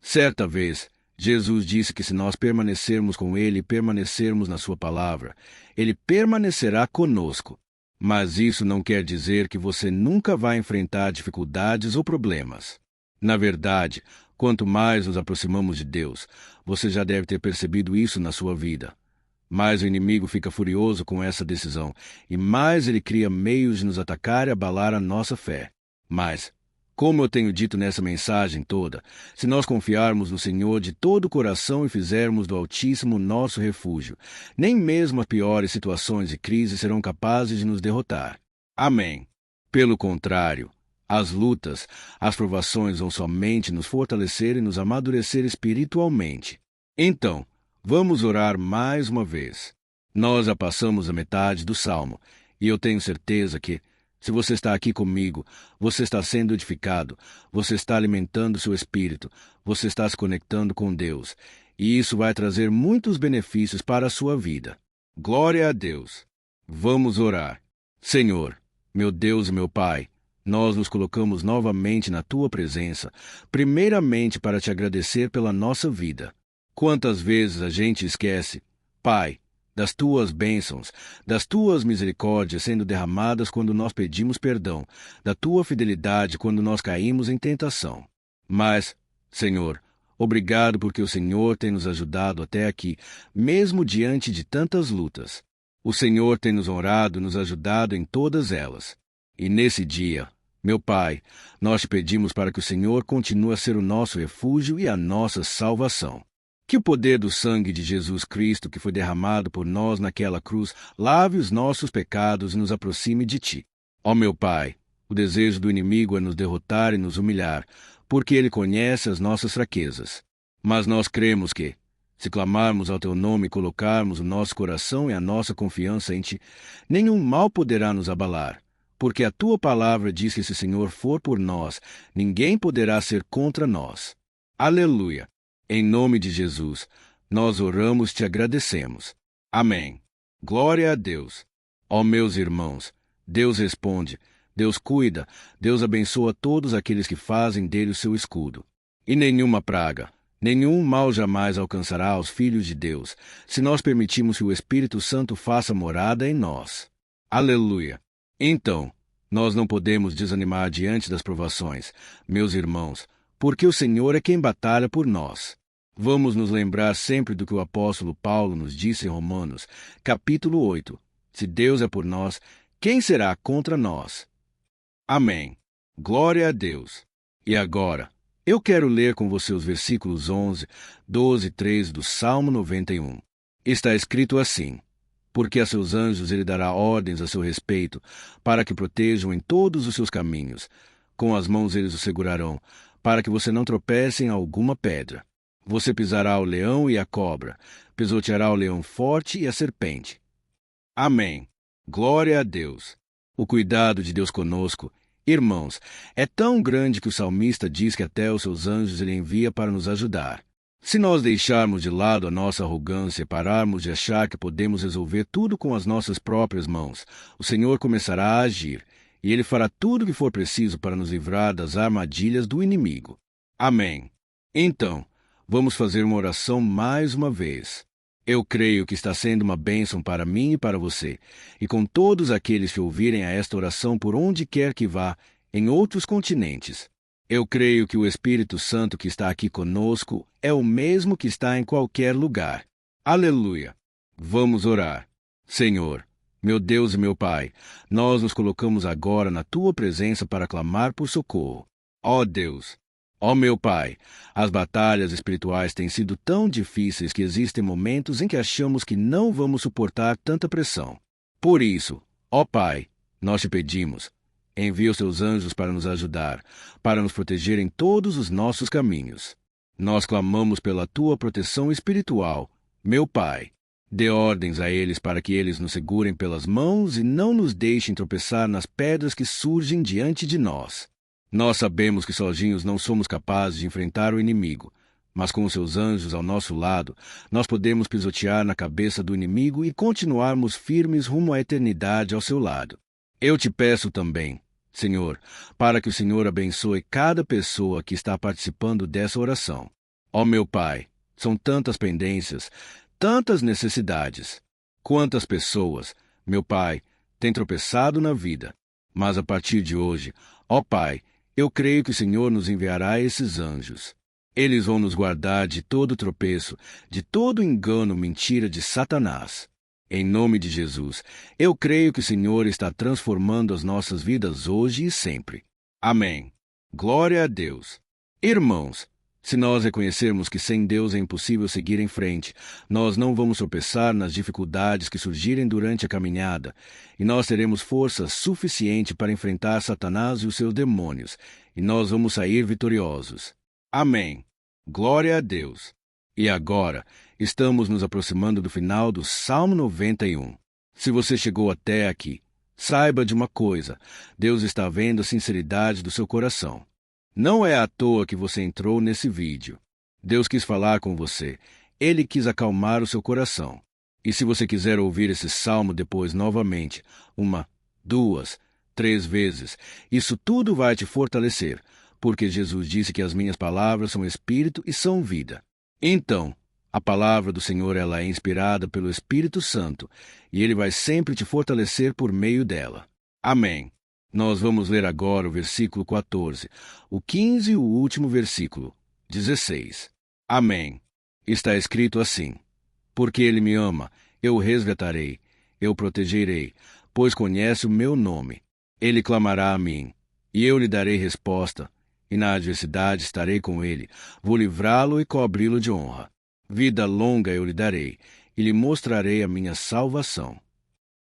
S1: Certa vez, Jesus disse que se nós permanecermos com Ele e permanecermos na sua palavra, Ele permanecerá conosco. Mas isso não quer dizer que você nunca vai enfrentar dificuldades ou problemas. Na verdade, quanto mais nos aproximamos de Deus, você já deve ter percebido isso na sua vida. Mais o inimigo fica furioso com essa decisão, e mais ele cria meios de nos atacar e abalar a nossa fé. Mas, como eu tenho dito nessa mensagem toda, se nós confiarmos no Senhor de todo o coração e fizermos do Altíssimo nosso refúgio, nem mesmo as piores situações e crises serão capazes de nos derrotar. Amém. Pelo contrário, as lutas, as provações vão somente nos fortalecer e nos amadurecer espiritualmente. Então, vamos orar mais uma vez. Nós já passamos a metade do Salmo, e eu tenho certeza que, se você está aqui comigo, você está sendo edificado, você está alimentando seu espírito, você está se conectando com Deus, e isso vai trazer muitos benefícios para a sua vida. Glória a Deus. Vamos orar. Senhor, meu Deus e meu Pai, nós nos colocamos novamente na Tua presença, primeiramente para Te agradecer pela nossa vida. Quantas vezes a gente esquece, Pai, das Tuas bênçãos, das Tuas misericórdias sendo derramadas quando nós pedimos perdão, da Tua fidelidade quando nós caímos em tentação. Mas, Senhor, obrigado porque o Senhor tem nos ajudado até aqui, mesmo diante de tantas lutas. O Senhor tem nos honrado e nos ajudado em todas elas. E nesse dia, meu Pai, nós Te pedimos para que o Senhor continue a ser o nosso refúgio e a nossa salvação. Que o poder do sangue de Jesus Cristo, que foi derramado por nós naquela cruz, lave os nossos pecados e nos aproxime de Ti. Ó meu Pai, o desejo do inimigo é nos derrotar e nos humilhar, porque ele conhece as nossas fraquezas. Mas nós cremos que, se clamarmos ao Teu nome e colocarmos o nosso coração e a nossa confiança em Ti, nenhum mal poderá nos abalar, porque a Tua palavra diz que se o Senhor for por nós, ninguém poderá ser contra nós. Aleluia! Em nome de Jesus, nós oramos e Te agradecemos. Amém. Glória a Deus. Ó meus irmãos, Deus responde, Deus cuida, Deus abençoa todos aqueles que fazem dele o seu escudo. E nenhuma praga, nenhum mal jamais alcançará os filhos de Deus, se nós permitirmos que o Espírito Santo faça morada em nós. Aleluia! Então, nós não podemos desanimar diante das provações, meus irmãos, porque o Senhor é quem batalha por nós. Vamos nos lembrar sempre do que o apóstolo Paulo nos disse em Romanos, capítulo 8. Se Deus é por nós, quem será contra nós? Amém. Glória a Deus. E agora, eu quero ler com você os versículos 11, 12 e 13 do Salmo 91. Está escrito assim: Porque a seus anjos ele dará ordens a seu respeito, para que protejam em todos os seus caminhos. Com as mãos eles o segurarão, para que você não tropece em alguma pedra. Você pisará o leão e a cobra, pisoteará o leão forte e a serpente. Amém. Glória a Deus. O cuidado de Deus conosco, irmãos, é tão grande que o salmista diz que até os seus anjos ele envia para nos ajudar. Se nós deixarmos de lado a nossa arrogância e pararmos de achar que podemos resolver tudo com as nossas próprias mãos, o Senhor começará a agir, e Ele fará tudo o que for preciso para nos livrar das armadilhas do inimigo. Amém. Então, vamos fazer uma oração mais uma vez. Eu creio que está sendo uma bênção para mim e para você, e com todos aqueles que ouvirem a esta oração por onde quer que vá, em outros continentes. Eu creio que o Espírito Santo que está aqui conosco é o mesmo que está em qualquer lugar. Aleluia! Vamos orar. Senhor, meu Deus e meu Pai, nós nos colocamos agora na Tua presença para clamar por socorro. Ó Deus! Ó meu Pai, as batalhas espirituais têm sido tão difíceis que existem momentos em que achamos que não vamos suportar tanta pressão. Por isso, ó Pai, nós Te pedimos, Envia os seus anjos para nos ajudar, para nos proteger em todos os nossos caminhos. Nós clamamos pela tua proteção espiritual, meu Pai. Dê ordens a eles para que eles nos segurem pelas mãos e não nos deixem tropeçar nas pedras que surgem diante de nós. Nós sabemos que sozinhos não somos capazes de enfrentar o inimigo, mas com os seus anjos ao nosso lado, nós podemos pisotear na cabeça do inimigo e continuarmos firmes rumo à eternidade ao seu lado. Eu te peço também, Senhor, para que o Senhor abençoe cada pessoa que está participando dessa oração. Ó meu Pai, são tantas pendências, tantas necessidades. Quantas pessoas, meu Pai, têm tropeçado na vida. Mas a partir de hoje, ó Pai, eu creio que o Senhor nos enviará esses anjos. Eles vão nos guardar de todo tropeço, de todo engano, mentira de Satanás. Em nome de Jesus, eu creio que o Senhor está transformando as nossas vidas hoje e sempre. Amém. Glória a Deus. Irmãos, se nós reconhecermos que sem Deus é impossível seguir em frente, nós não vamos tropeçar nas dificuldades que surgirem durante a caminhada, e nós teremos força suficiente para enfrentar Satanás e os seus demônios, e nós vamos sair vitoriosos. Amém. Glória a Deus. E agora, estamos nos aproximando do final do Salmo 91. Se você chegou até aqui, saiba de uma coisa: Deus está vendo a sinceridade do seu coração. Não é à toa que você entrou nesse vídeo. Deus quis falar com você. Ele quis acalmar o seu coração. E se você quiser ouvir esse salmo depois novamente, 1, 2, 3 vezes, isso tudo vai te fortalecer, porque Jesus disse que as minhas palavras são espírito e são vida. Então, a palavra do Senhor ela é inspirada pelo Espírito Santo, e ele vai sempre te fortalecer por meio dela. Amém. Nós vamos ler agora o versículo 14, o 15 e o último versículo, 16. Amém. Está escrito assim: Porque ele me ama, eu o resgatarei, eu o protegerei, pois conhece o meu nome. Ele clamará a mim, e eu lhe darei resposta, e na adversidade estarei com ele, vou livrá-lo e cobri-lo de honra. Vida longa eu lhe darei, e lhe mostrarei a minha salvação.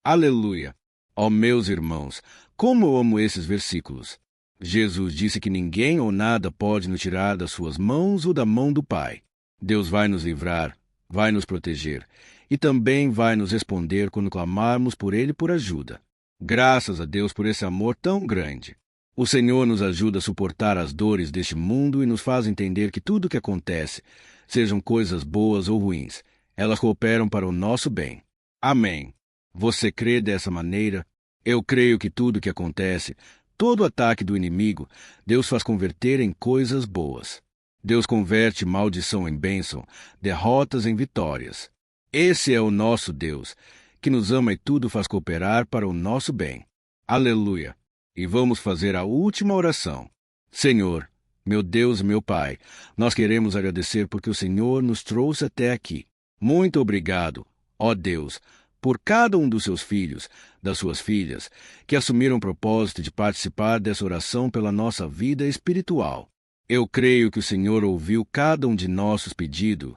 S1: Aleluia! Ó meus irmãos, como eu amo esses versículos! Jesus disse que ninguém ou nada pode nos tirar das suas mãos ou da mão do Pai. Deus vai nos livrar, vai nos proteger, e também vai nos responder quando clamarmos por Ele por ajuda. Graças a Deus por esse amor tão grande. O Senhor nos ajuda a suportar as dores deste mundo e nos faz entender que tudo o que acontece, sejam coisas boas ou ruins, elas cooperam para o nosso bem. Amém. Você crê dessa maneira? Eu creio que tudo o que acontece, todo ataque do inimigo, Deus faz converter em coisas boas. Deus converte maldição em bênção, derrotas em vitórias. Esse é o nosso Deus, que nos ama e tudo faz cooperar para o nosso bem. Aleluia! E vamos fazer a última oração. Senhor, meu Deus e meu Pai, nós queremos agradecer porque o Senhor nos trouxe até aqui. Muito obrigado, ó Deus, por cada um dos seus filhos, das suas filhas, que assumiram o propósito de participar dessa oração pela nossa vida espiritual. Eu creio que o Senhor ouviu cada um de nossos pedidos,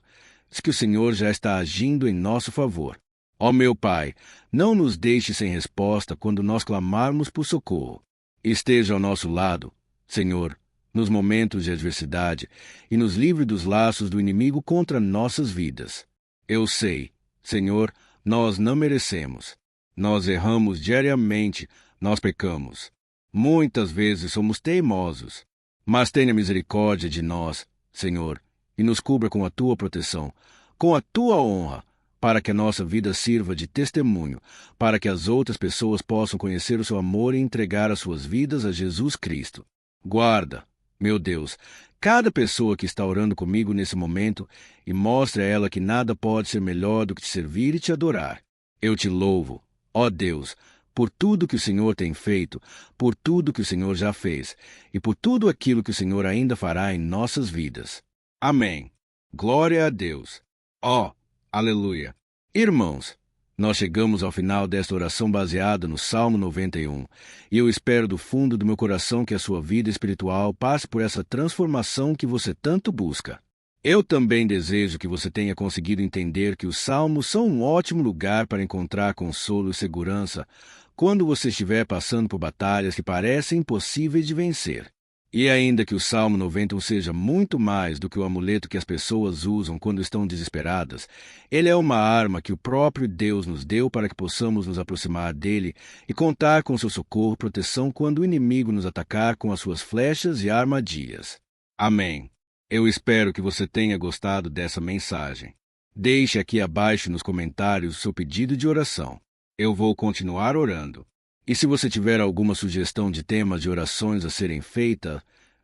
S1: que o Senhor já está agindo em nosso favor. Ó meu Pai, não nos deixe sem resposta quando nós clamarmos por socorro. Esteja ao nosso lado, Senhor, nos momentos de adversidade, e nos livre dos laços do inimigo contra nossas vidas. Eu sei, Senhor, nós não merecemos. Nós erramos diariamente, nós pecamos. Muitas vezes somos teimosos. Mas tenha misericórdia de nós, Senhor, e nos cubra com a tua proteção, com a tua honra, para que a nossa vida sirva de testemunho, para que as outras pessoas possam conhecer o seu amor e entregar as suas vidas a Jesus Cristo. Guarda, meu Deus, cada pessoa que está orando comigo nesse momento e mostre a ela que nada pode ser melhor do que te servir e te adorar. Eu te louvo, ó Deus, por tudo que o Senhor tem feito, por tudo que o Senhor já fez e por tudo aquilo que o Senhor ainda fará em nossas vidas. Amém. Glória a Deus. Ó, aleluia. Irmãos, nós chegamos ao final desta oração baseada no Salmo 91, e eu espero do fundo do meu coração que a sua vida espiritual passe por essa transformação que você tanto busca. Eu também desejo que você tenha conseguido entender que os Salmos são um ótimo lugar para encontrar consolo e segurança quando você estiver passando por batalhas que parecem impossíveis de vencer. E ainda que o Salmo 91 seja muito mais do que o amuleto que as pessoas usam quando estão desesperadas, ele é uma arma que o próprio Deus nos deu para que possamos nos aproximar dele e contar com seu socorro e proteção quando o inimigo nos atacar com as suas flechas e armadilhas. Amém. Eu espero que você tenha gostado dessa mensagem. Deixe aqui abaixo nos comentários o seu pedido de oração. Eu vou continuar orando. E se você tiver alguma sugestão de temas de orações a serem feitas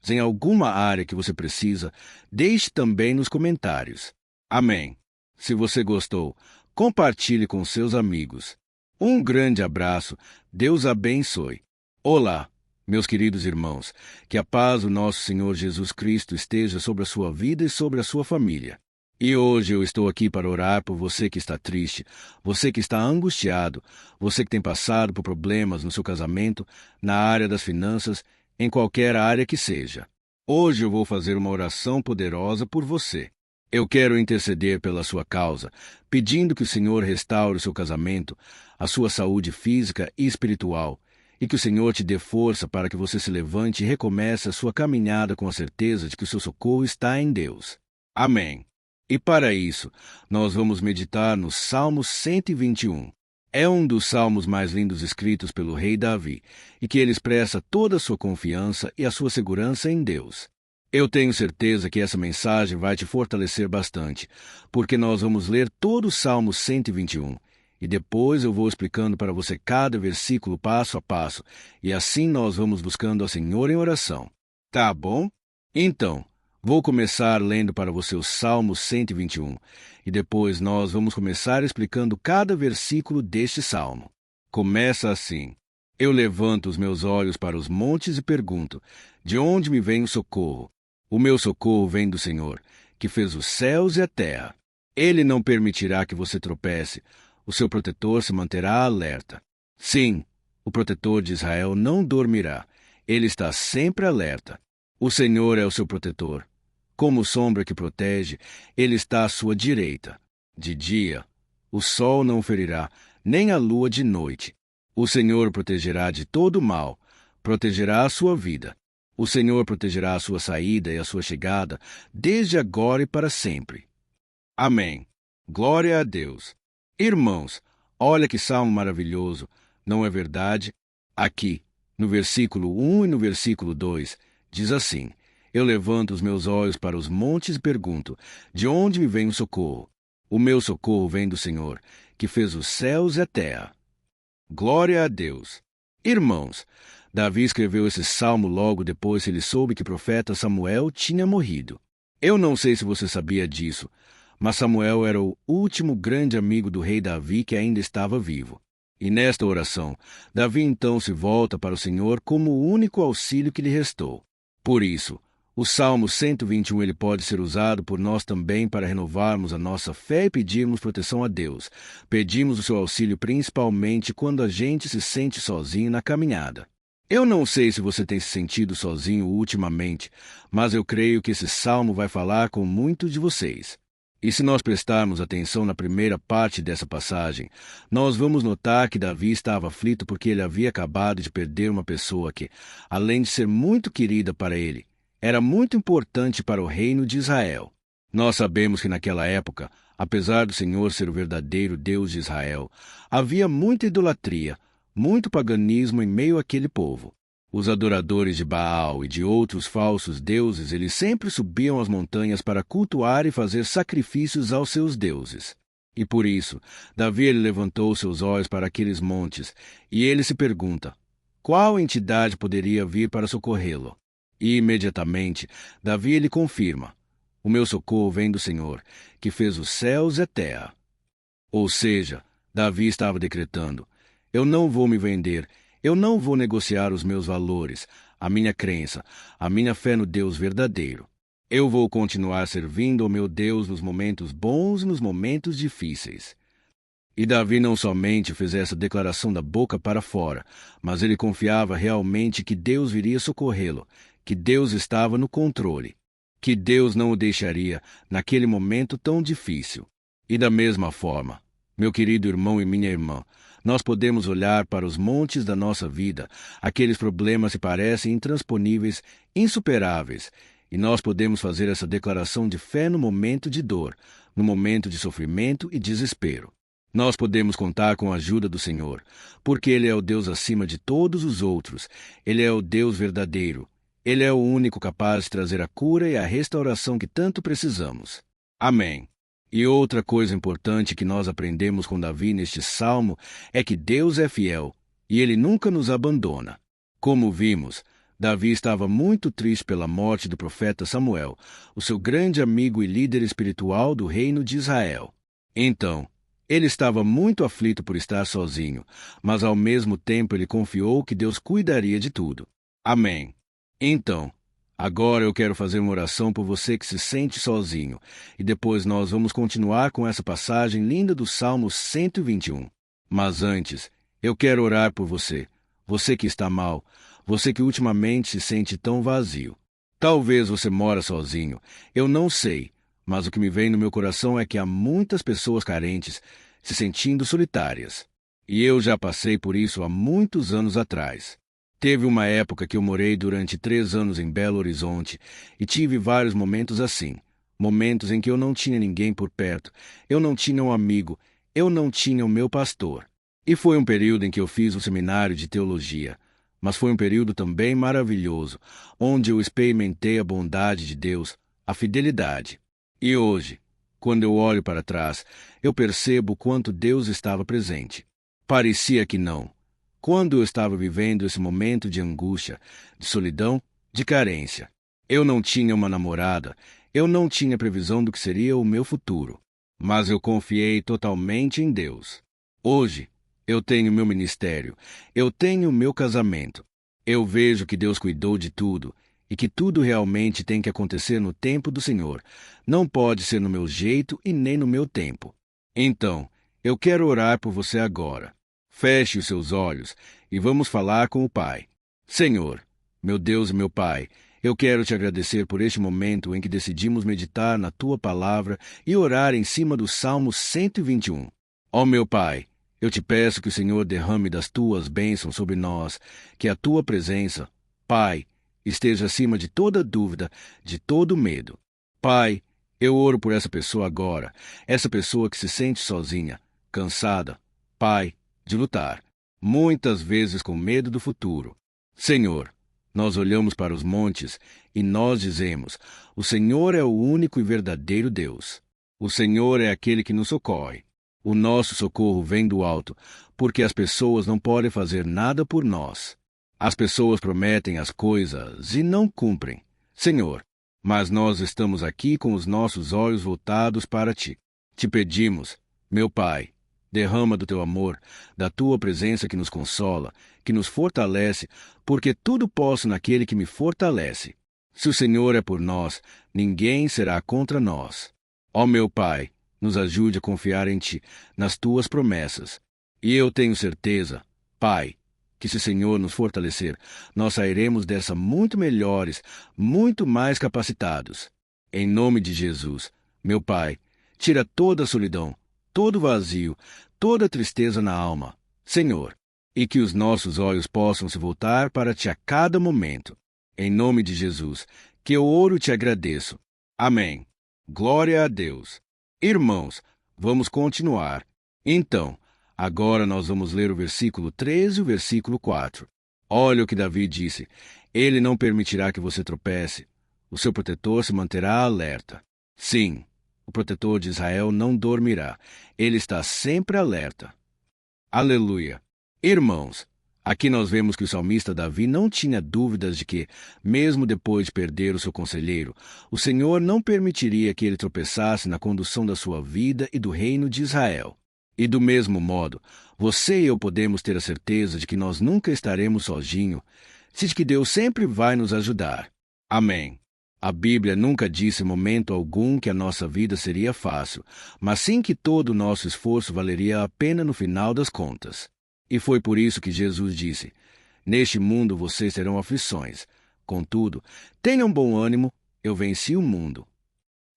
S1: em alguma área que você precisa, deixe também nos comentários. Amém. Se você gostou, compartilhe com seus amigos. Um grande abraço. Deus abençoe. Olá, meus queridos irmãos. Que a paz do nosso Senhor Jesus Cristo esteja sobre a sua vida e sobre a sua família. E hoje eu estou aqui para orar por você que está triste, você que está angustiado, você que tem passado por problemas no seu casamento, na área das finanças, em qualquer área que seja. Hoje eu vou fazer uma oração poderosa por você. Eu quero interceder pela sua causa, pedindo que o Senhor restaure o seu casamento, a sua saúde física e espiritual, e que o Senhor te dê força para que você se levante e recomece a sua caminhada com a certeza de que o seu socorro está em Deus. Amém. E para isso, nós vamos meditar no Salmo 121. É um dos salmos mais lindos escritos pelo rei Davi, e que ele expressa toda a sua confiança e a sua segurança em Deus. Eu tenho certeza que essa mensagem vai te fortalecer bastante, porque nós vamos ler todo o Salmo 121, e depois eu vou explicando para você cada versículo passo a passo, e assim nós vamos buscando ao Senhor em oração. Tá bom? Então, vou começar lendo para você o Salmo 121, e depois nós vamos começar explicando cada versículo deste salmo. Começa assim: Eu levanto os meus olhos para os montes e pergunto, de onde me vem o socorro? O meu socorro vem do Senhor, que fez os céus e a terra. Ele não permitirá que você tropece, o seu protetor se manterá alerta. Sim, o protetor de Israel não dormirá, ele está sempre alerta. O Senhor é o seu protetor. Como sombra que protege, ele está à sua direita. De dia, o sol não o ferirá, nem a lua de noite. O Senhor o protegerá de todo mal, protegerá a sua vida. O Senhor protegerá a sua saída e a sua chegada, desde agora e para sempre. Amém. Glória a Deus. Irmãos, olha que salmo maravilhoso, não é verdade? Aqui, no versículo 1 e no versículo 2, diz assim: Eu levanto os meus olhos para os montes e pergunto, de onde me vem o socorro? O meu socorro vem do Senhor, que fez os céus e a terra. Glória a Deus. Irmãos, Davi escreveu esse salmo logo depois que ele soube que o profeta Samuel tinha morrido. Eu não sei se você sabia disso, mas Samuel era o último grande amigo do rei Davi que ainda estava vivo. E nesta oração, Davi então se volta para o Senhor como o único auxílio que lhe restou. Por isso, o Salmo 121 ele pode ser usado por nós também para renovarmos a nossa fé e pedirmos proteção a Deus. Pedimos o seu auxílio principalmente quando a gente se sente sozinho na caminhada. Eu não sei se você tem se sentido sozinho ultimamente, mas eu creio que esse salmo vai falar com muitos de vocês. E se nós prestarmos atenção na primeira parte dessa passagem, nós vamos notar que Davi estava aflito porque ele havia acabado de perder uma pessoa que, além de ser muito querida para ele, era muito importante para o reino de Israel. Nós sabemos que naquela época, apesar do Senhor ser o verdadeiro Deus de Israel, havia muita idolatria, muito paganismo em meio àquele povo. Os adoradores de Baal e de outros falsos deuses, eles sempre subiam às montanhas para cultuar e fazer sacrifícios aos seus deuses. E por isso, Davi ele levantou seus olhos para aqueles montes, e ele se pergunta, qual entidade poderia vir para socorrê-lo? E imediatamente, Davi ele confirma, o meu socorro vem do Senhor, que fez os céus e a terra. Ou seja, Davi estava decretando, eu não vou me vender, eu não vou negociar os meus valores, a minha crença, a minha fé no Deus verdadeiro. Eu vou continuar servindo ao meu Deus nos momentos bons e nos momentos difíceis. E Davi não somente fez essa declaração da boca para fora, mas ele confiava realmente que Deus viria socorrê-lo, que Deus estava no controle, que Deus não o deixaria naquele momento tão difícil. E da mesma forma, Meu querido irmão e minha irmã, nós podemos olhar para os montes da nossa vida, aqueles problemas que parecem intransponíveis, insuperáveis, e nós podemos fazer essa declaração de fé no momento de dor, no momento de sofrimento e desespero. Nós podemos contar com a ajuda do Senhor, porque Ele é o Deus acima de todos os outros. Ele é o Deus verdadeiro. Ele é o único capaz de trazer a cura e a restauração que tanto precisamos. Amém. E outra coisa importante que nós aprendemos com Davi neste salmo é que Deus é fiel e Ele nunca nos abandona. Como vimos, Davi estava muito triste pela morte do profeta Samuel, o seu grande amigo e líder espiritual do reino de Israel. Então, ele estava muito aflito por estar sozinho, mas ao mesmo tempo ele confiou que Deus cuidaria de tudo. Amém. Então, agora eu quero fazer uma oração por você que se sente sozinho, e depois nós vamos continuar com essa passagem linda do Salmo 121. Mas antes, eu quero orar por você, você que está mal, você que ultimamente se sente tão vazio. Talvez você mora sozinho, eu não sei, mas o que me vem no meu coração é que há muitas pessoas carentes se sentindo solitárias. E eu já passei por isso há muitos anos atrás. Teve uma época que eu morei durante 3 anos em Belo Horizonte e tive vários momentos assim. Momentos em que eu não tinha ninguém por perto, eu não tinha um amigo, eu não tinha o meu pastor. E foi um período em que eu fiz o seminário de teologia. Mas foi um período também maravilhoso, onde eu experimentei a bondade de Deus, a fidelidade. E hoje, quando eu olho para trás, eu percebo o quanto Deus estava presente. Parecia que não. Quando eu estava vivendo esse momento de angústia, de solidão, de carência. Eu não tinha uma namorada, eu não tinha previsão do que seria o meu futuro. Mas eu confiei totalmente em Deus. Hoje, eu tenho meu ministério, eu tenho meu casamento. Eu vejo que Deus cuidou de tudo e que tudo realmente tem que acontecer no tempo do Senhor. Não pode ser no meu jeito e nem no meu tempo. Então, eu quero orar por você agora. Feche os seus olhos e vamos falar com o Pai. Senhor, meu Deus e meu Pai, eu quero te agradecer por este momento em que decidimos meditar na Tua Palavra e orar em cima do Salmo 121. Ó meu Pai, eu te peço que o Senhor derrame das Tuas bênçãos sobre nós, que a Tua presença, Pai, esteja acima de toda dúvida, de todo medo. Pai, eu oro por essa pessoa agora, essa pessoa que se sente sozinha, cansada, Pai, de lutar, muitas vezes com medo do futuro. Senhor, nós olhamos para os montes e nós dizemos: o Senhor é o único e verdadeiro Deus. O Senhor é aquele que nos socorre. O nosso socorro vem do alto, porque as pessoas não podem fazer nada por nós. As pessoas prometem as coisas e não cumprem, Senhor, mas nós estamos aqui com os nossos olhos voltados para Ti. Te pedimos, meu Pai, derrama do Teu amor, da Tua presença que nos consola, que nos fortalece, porque tudo posso naquele que me fortalece. Se o Senhor é por nós, ninguém será contra nós. Ó meu Pai, nos ajude a confiar em Ti, nas Tuas promessas. E eu tenho certeza, Pai, que se o Senhor nos fortalecer, nós sairemos dessa muito melhores, muito mais capacitados. Em nome de Jesus, meu Pai, tira toda a solidão, todo vazio, toda tristeza na alma, Senhor, e que os nossos olhos possam se voltar para Ti a cada momento. Em nome de Jesus, que eu oro e Te agradeço. Amém. Glória a Deus. Irmãos, vamos continuar. Então, agora nós vamos ler o versículo 13 e o versículo 4. Olha o que Davi disse: Ele não permitirá que você tropece. O seu protetor se manterá alerta. Sim, o protetor de Israel não dormirá. Ele está sempre alerta. Aleluia. Irmãos, aqui nós vemos que o salmista Davi não tinha dúvidas de que, mesmo depois de perder o seu conselheiro, o Senhor não permitiria que ele tropeçasse na condução da sua vida e do reino de Israel. E do mesmo modo, você e eu podemos ter a certeza de que nós nunca estaremos sozinhos, de que Deus sempre vai nos ajudar. Amém. A Bíblia nunca disse em momento algum que a nossa vida seria fácil, mas sim que todo o nosso esforço valeria a pena no final das contas. E foi por isso que Jesus disse: Neste mundo vocês terão aflições. Contudo, tenham bom ânimo, eu venci o mundo.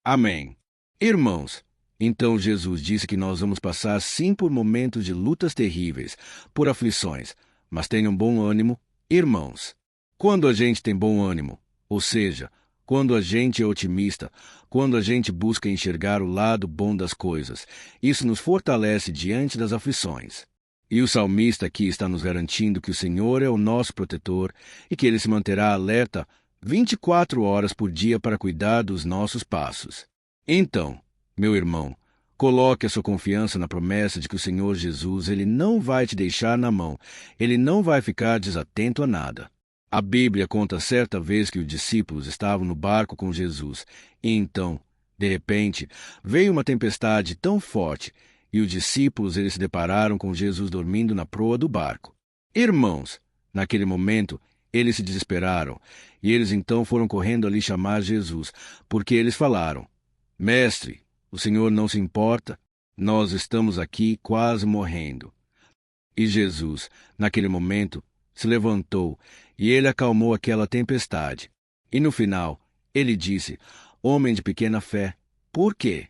S1: Amém. Irmãos, Então Jesus disse que nós vamos passar sim por momentos de lutas terríveis, por aflições, mas tenham bom ânimo, irmãos. Quando a gente tem bom ânimo, ou seja, quando a gente é otimista, quando a gente busca enxergar o lado bom das coisas, isso nos fortalece diante das aflições. E o salmista aqui está nos garantindo que o Senhor é o nosso protetor e que Ele se manterá alerta 24 horas por dia para cuidar dos nossos passos. Então, meu irmão, coloque a sua confiança na promessa de que o Senhor Jesus, Ele não vai te deixar na mão, Ele não vai ficar desatento a nada. A Bíblia conta certa vez que os discípulos estavam no barco com Jesus, e então, de repente, veio uma tempestade tão forte, e os discípulos eles se depararam com Jesus dormindo na proa do barco. Irmãos, naquele momento, eles se desesperaram, e eles então foram correndo ali chamar Jesus, porque eles falaram: Mestre, o Senhor não se importa? Nós estamos aqui quase morrendo. E Jesus, naquele momento, se levantou e ele acalmou aquela tempestade. E no final, ele disse: Homem de pequena fé, por quê?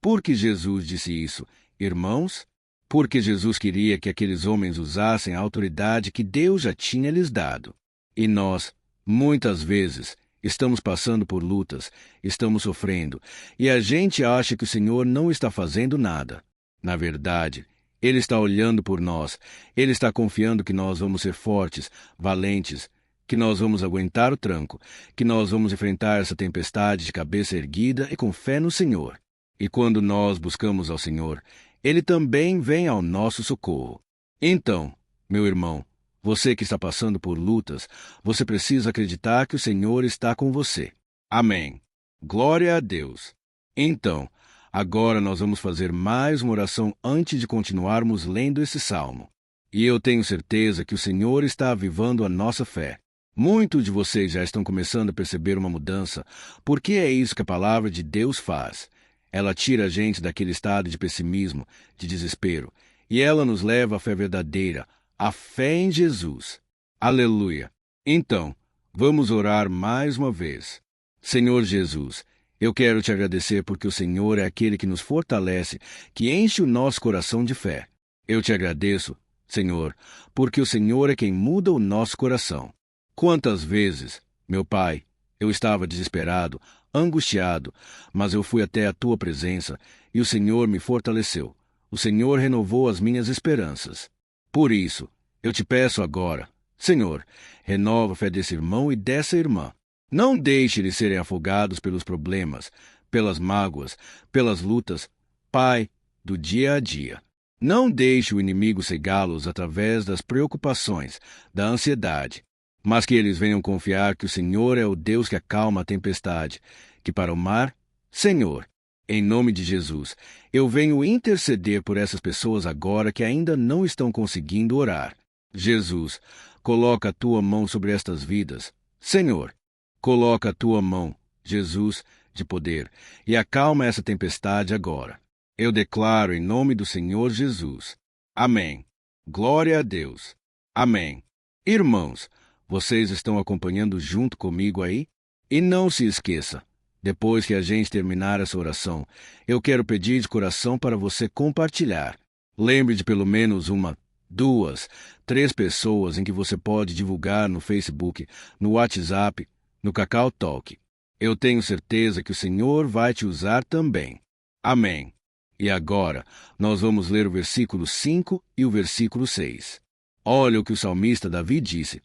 S1: Por que Jesus disse isso, irmãos? Porque Jesus queria que aqueles homens usassem a autoridade que Deus já tinha lhes dado. E nós, muitas vezes, estamos passando por lutas, estamos sofrendo, e a gente acha que o Senhor não está fazendo nada. Na verdade, Ele está olhando por nós, Ele está confiando que nós vamos ser fortes, valentes, que nós vamos aguentar o tranco, que nós vamos enfrentar essa tempestade de cabeça erguida e com fé no Senhor. E quando nós buscamos ao Senhor, Ele também vem ao nosso socorro. Então, meu irmão, você que está passando por lutas, você precisa acreditar que o Senhor está com você. Amém. Glória a Deus. Então, agora nós vamos fazer mais uma oração antes de continuarmos lendo esse salmo. E eu tenho certeza que o Senhor está avivando a nossa fé. Muitos de vocês já estão começando a perceber uma mudança, porque é isso que a palavra de Deus faz. Ela tira a gente daquele estado de pessimismo, de desespero, e ela nos leva à fé verdadeira, a fé em Jesus. Aleluia! Então, vamos orar mais uma vez. Senhor Jesus, eu quero te agradecer porque o Senhor é aquele que nos fortalece, que enche o nosso coração de fé. Eu te agradeço, Senhor, porque o Senhor é quem muda o nosso coração. Quantas vezes, meu Pai, eu estava desesperado, angustiado, mas eu fui até a tua presença e o Senhor me fortaleceu. O Senhor renovou as minhas esperanças. Por isso, eu te peço agora, Senhor, renova a fé desse irmão e dessa irmã. Não deixe eles serem afogados pelos problemas, pelas mágoas, pelas lutas, Pai, do dia a dia. Não deixe o inimigo cegá-los através das preocupações, da ansiedade, mas que eles venham confiar que o Senhor é o Deus que acalma a tempestade, que para o mar, Senhor, em nome de Jesus, eu venho interceder por essas pessoas agora que ainda não estão conseguindo orar. Jesus, coloca a tua mão sobre estas vidas. Senhor, coloca a tua mão, Jesus, de poder, e acalma essa tempestade agora. Eu declaro em nome do Senhor Jesus. Amém. Glória a Deus. Amém. Irmãos, vocês estão acompanhando junto comigo aí? E não se esqueça, depois que a gente terminar essa oração, eu quero pedir de coração para você compartilhar. Lembre de pelo menos 1, 2, 3 pessoas em que você pode divulgar no Facebook, no WhatsApp, no Cacau Talk. Eu tenho certeza que o Senhor vai te usar também. Amém. E agora, nós vamos ler o versículo 5 e o versículo 6. Olha o que o salmista Davi disse.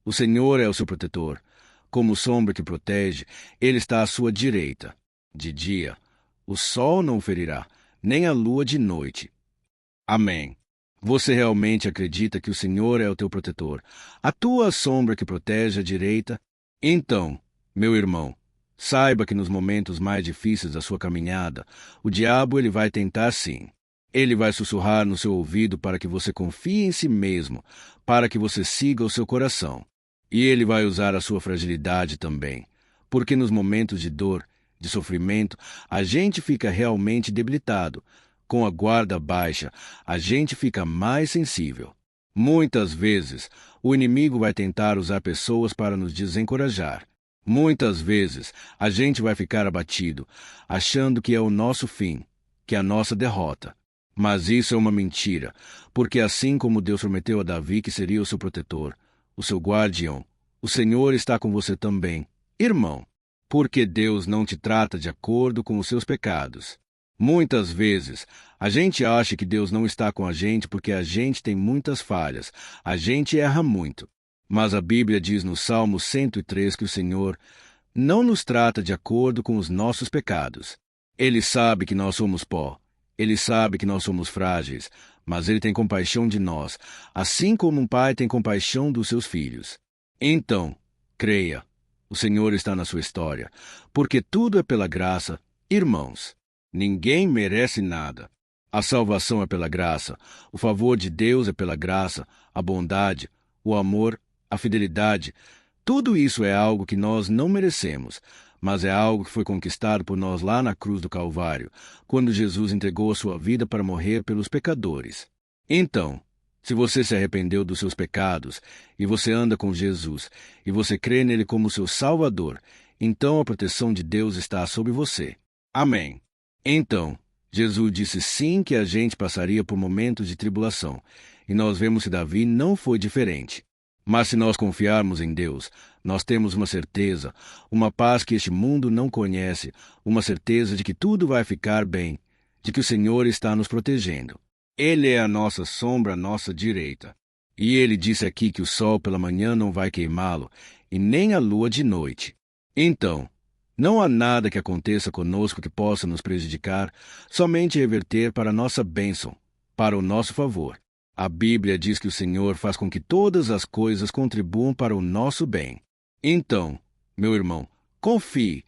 S1: O Senhor é o seu protetor. Como sombra que protege, Ele está à sua direita. De dia, o sol não o ferirá, nem a lua de noite. Amém. Você realmente acredita que o Senhor é o teu protetor, a tua sombra que protege à direita? Então, meu irmão, saiba que nos momentos mais difíceis da sua caminhada, o diabo ele vai tentar sim. Ele vai sussurrar no seu ouvido para que você confie em si mesmo, para que você siga o seu coração. E ele vai usar a sua fragilidade também, porque nos momentos de dor, de sofrimento, a gente fica realmente debilitado. Com a guarda baixa, a gente fica mais sensível. Muitas vezes, o inimigo vai tentar usar pessoas para nos desencorajar. Muitas vezes, a gente vai ficar abatido, achando que é o nosso fim. que é a nossa derrota. Mas isso é uma mentira, porque assim como Deus prometeu a Davi que seria o seu protetor, o seu guardião, o Senhor está com você também, irmão, porque Deus não te trata de acordo com os seus pecados. Muitas vezes, a gente acha que Deus não está com a gente porque a gente tem muitas falhas, a gente erra muito. Mas a Bíblia diz no Salmo 103 que o Senhor não nos trata de acordo com os nossos pecados. Ele sabe que nós somos pó. Ele sabe que nós somos frágeis, mas Ele tem compaixão de nós, assim como um pai tem compaixão dos seus filhos. Então, creia, o Senhor está na sua história, porque tudo é pela graça, irmãos. Ninguém merece nada. A salvação é pela graça, o favor de Deus é pela graça, a bondade, o amor, a fidelidade. Tudo isso é algo que nós não merecemos, mas é algo que foi conquistado por nós lá na cruz do Calvário, quando Jesus entregou a sua vida para morrer pelos pecadores. Então, se você se arrependeu dos seus pecados, e você anda com Jesus, e você crê nele como seu Salvador, então a proteção de Deus está sobre você. Amém. Então, Jesus disse sim que a gente passaria por momentos de tribulação, e nós vemos que Davi não foi diferente. Mas se nós confiarmos em Deus, nós temos uma certeza, uma paz que este mundo não conhece, uma certeza de que tudo vai ficar bem, de que o Senhor está nos protegendo. Ele é a nossa sombra à nossa direita. E ele disse aqui que o sol pela manhã não vai queimá-lo, e nem a lua de noite. Então, não há nada que aconteça conosco que possa nos prejudicar, somente reverter para a nossa bênção, para o nosso favor. A Bíblia diz que o Senhor faz com que todas as coisas contribuam para o nosso bem. Então, meu irmão, confie,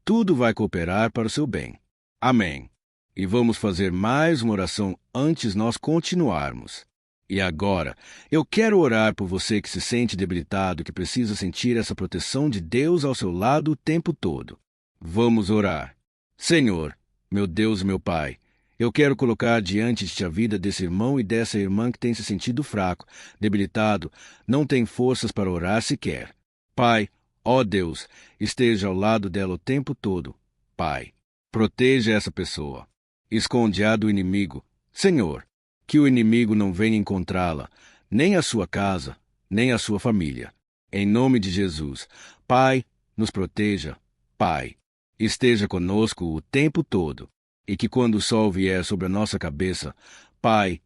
S1: tudo vai cooperar para o seu bem. Amém. E vamos fazer mais uma oração antes nós continuarmos. E agora, eu quero orar por você que se sente debilitado, que precisa sentir essa proteção de Deus ao seu lado o tempo todo. Vamos orar. Senhor, meu Deus e meu Pai, eu quero colocar diante de ti a vida desse irmão e dessa irmã que tem se sentido fraco, debilitado, não tem forças para orar sequer. Pai, ó Deus, esteja ao lado dela o tempo todo. Pai, proteja essa pessoa. Esconde-a do inimigo. Senhor, que o inimigo não venha encontrá-la, nem a sua casa, nem a sua família. Em nome de Jesus, Pai, nos proteja. Pai, esteja conosco o tempo todo. E que quando o sol vier sobre a nossa cabeça, Pai,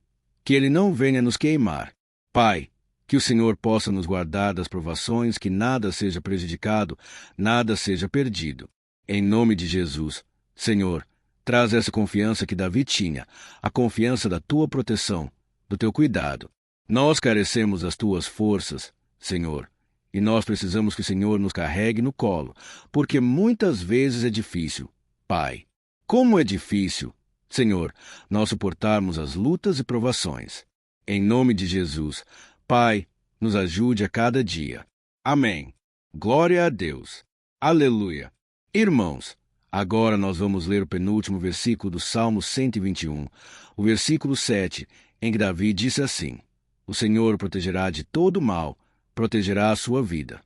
S1: que ele não venha nos queimar. Pai, que o Senhor possa nos guardar das provações, que nada seja prejudicado, nada seja perdido. Em nome de Jesus, Senhor, traz essa confiança que Davi tinha, a confiança da tua proteção, do teu cuidado. Nós carecemos das tuas forças, Senhor, e nós precisamos que o Senhor nos carregue no colo, porque muitas vezes é difícil, Pai. Como é difícil, Senhor, nós suportarmos as lutas e provações. Em nome de Jesus, Pai, nos ajude a cada dia. Amém. Glória a Deus. Aleluia. Irmãos, agora nós vamos ler o penúltimo versículo do Salmo 121, o versículo 7, em que Davi disse assim: O Senhor o protegerá de todo mal, protegerá a sua vida.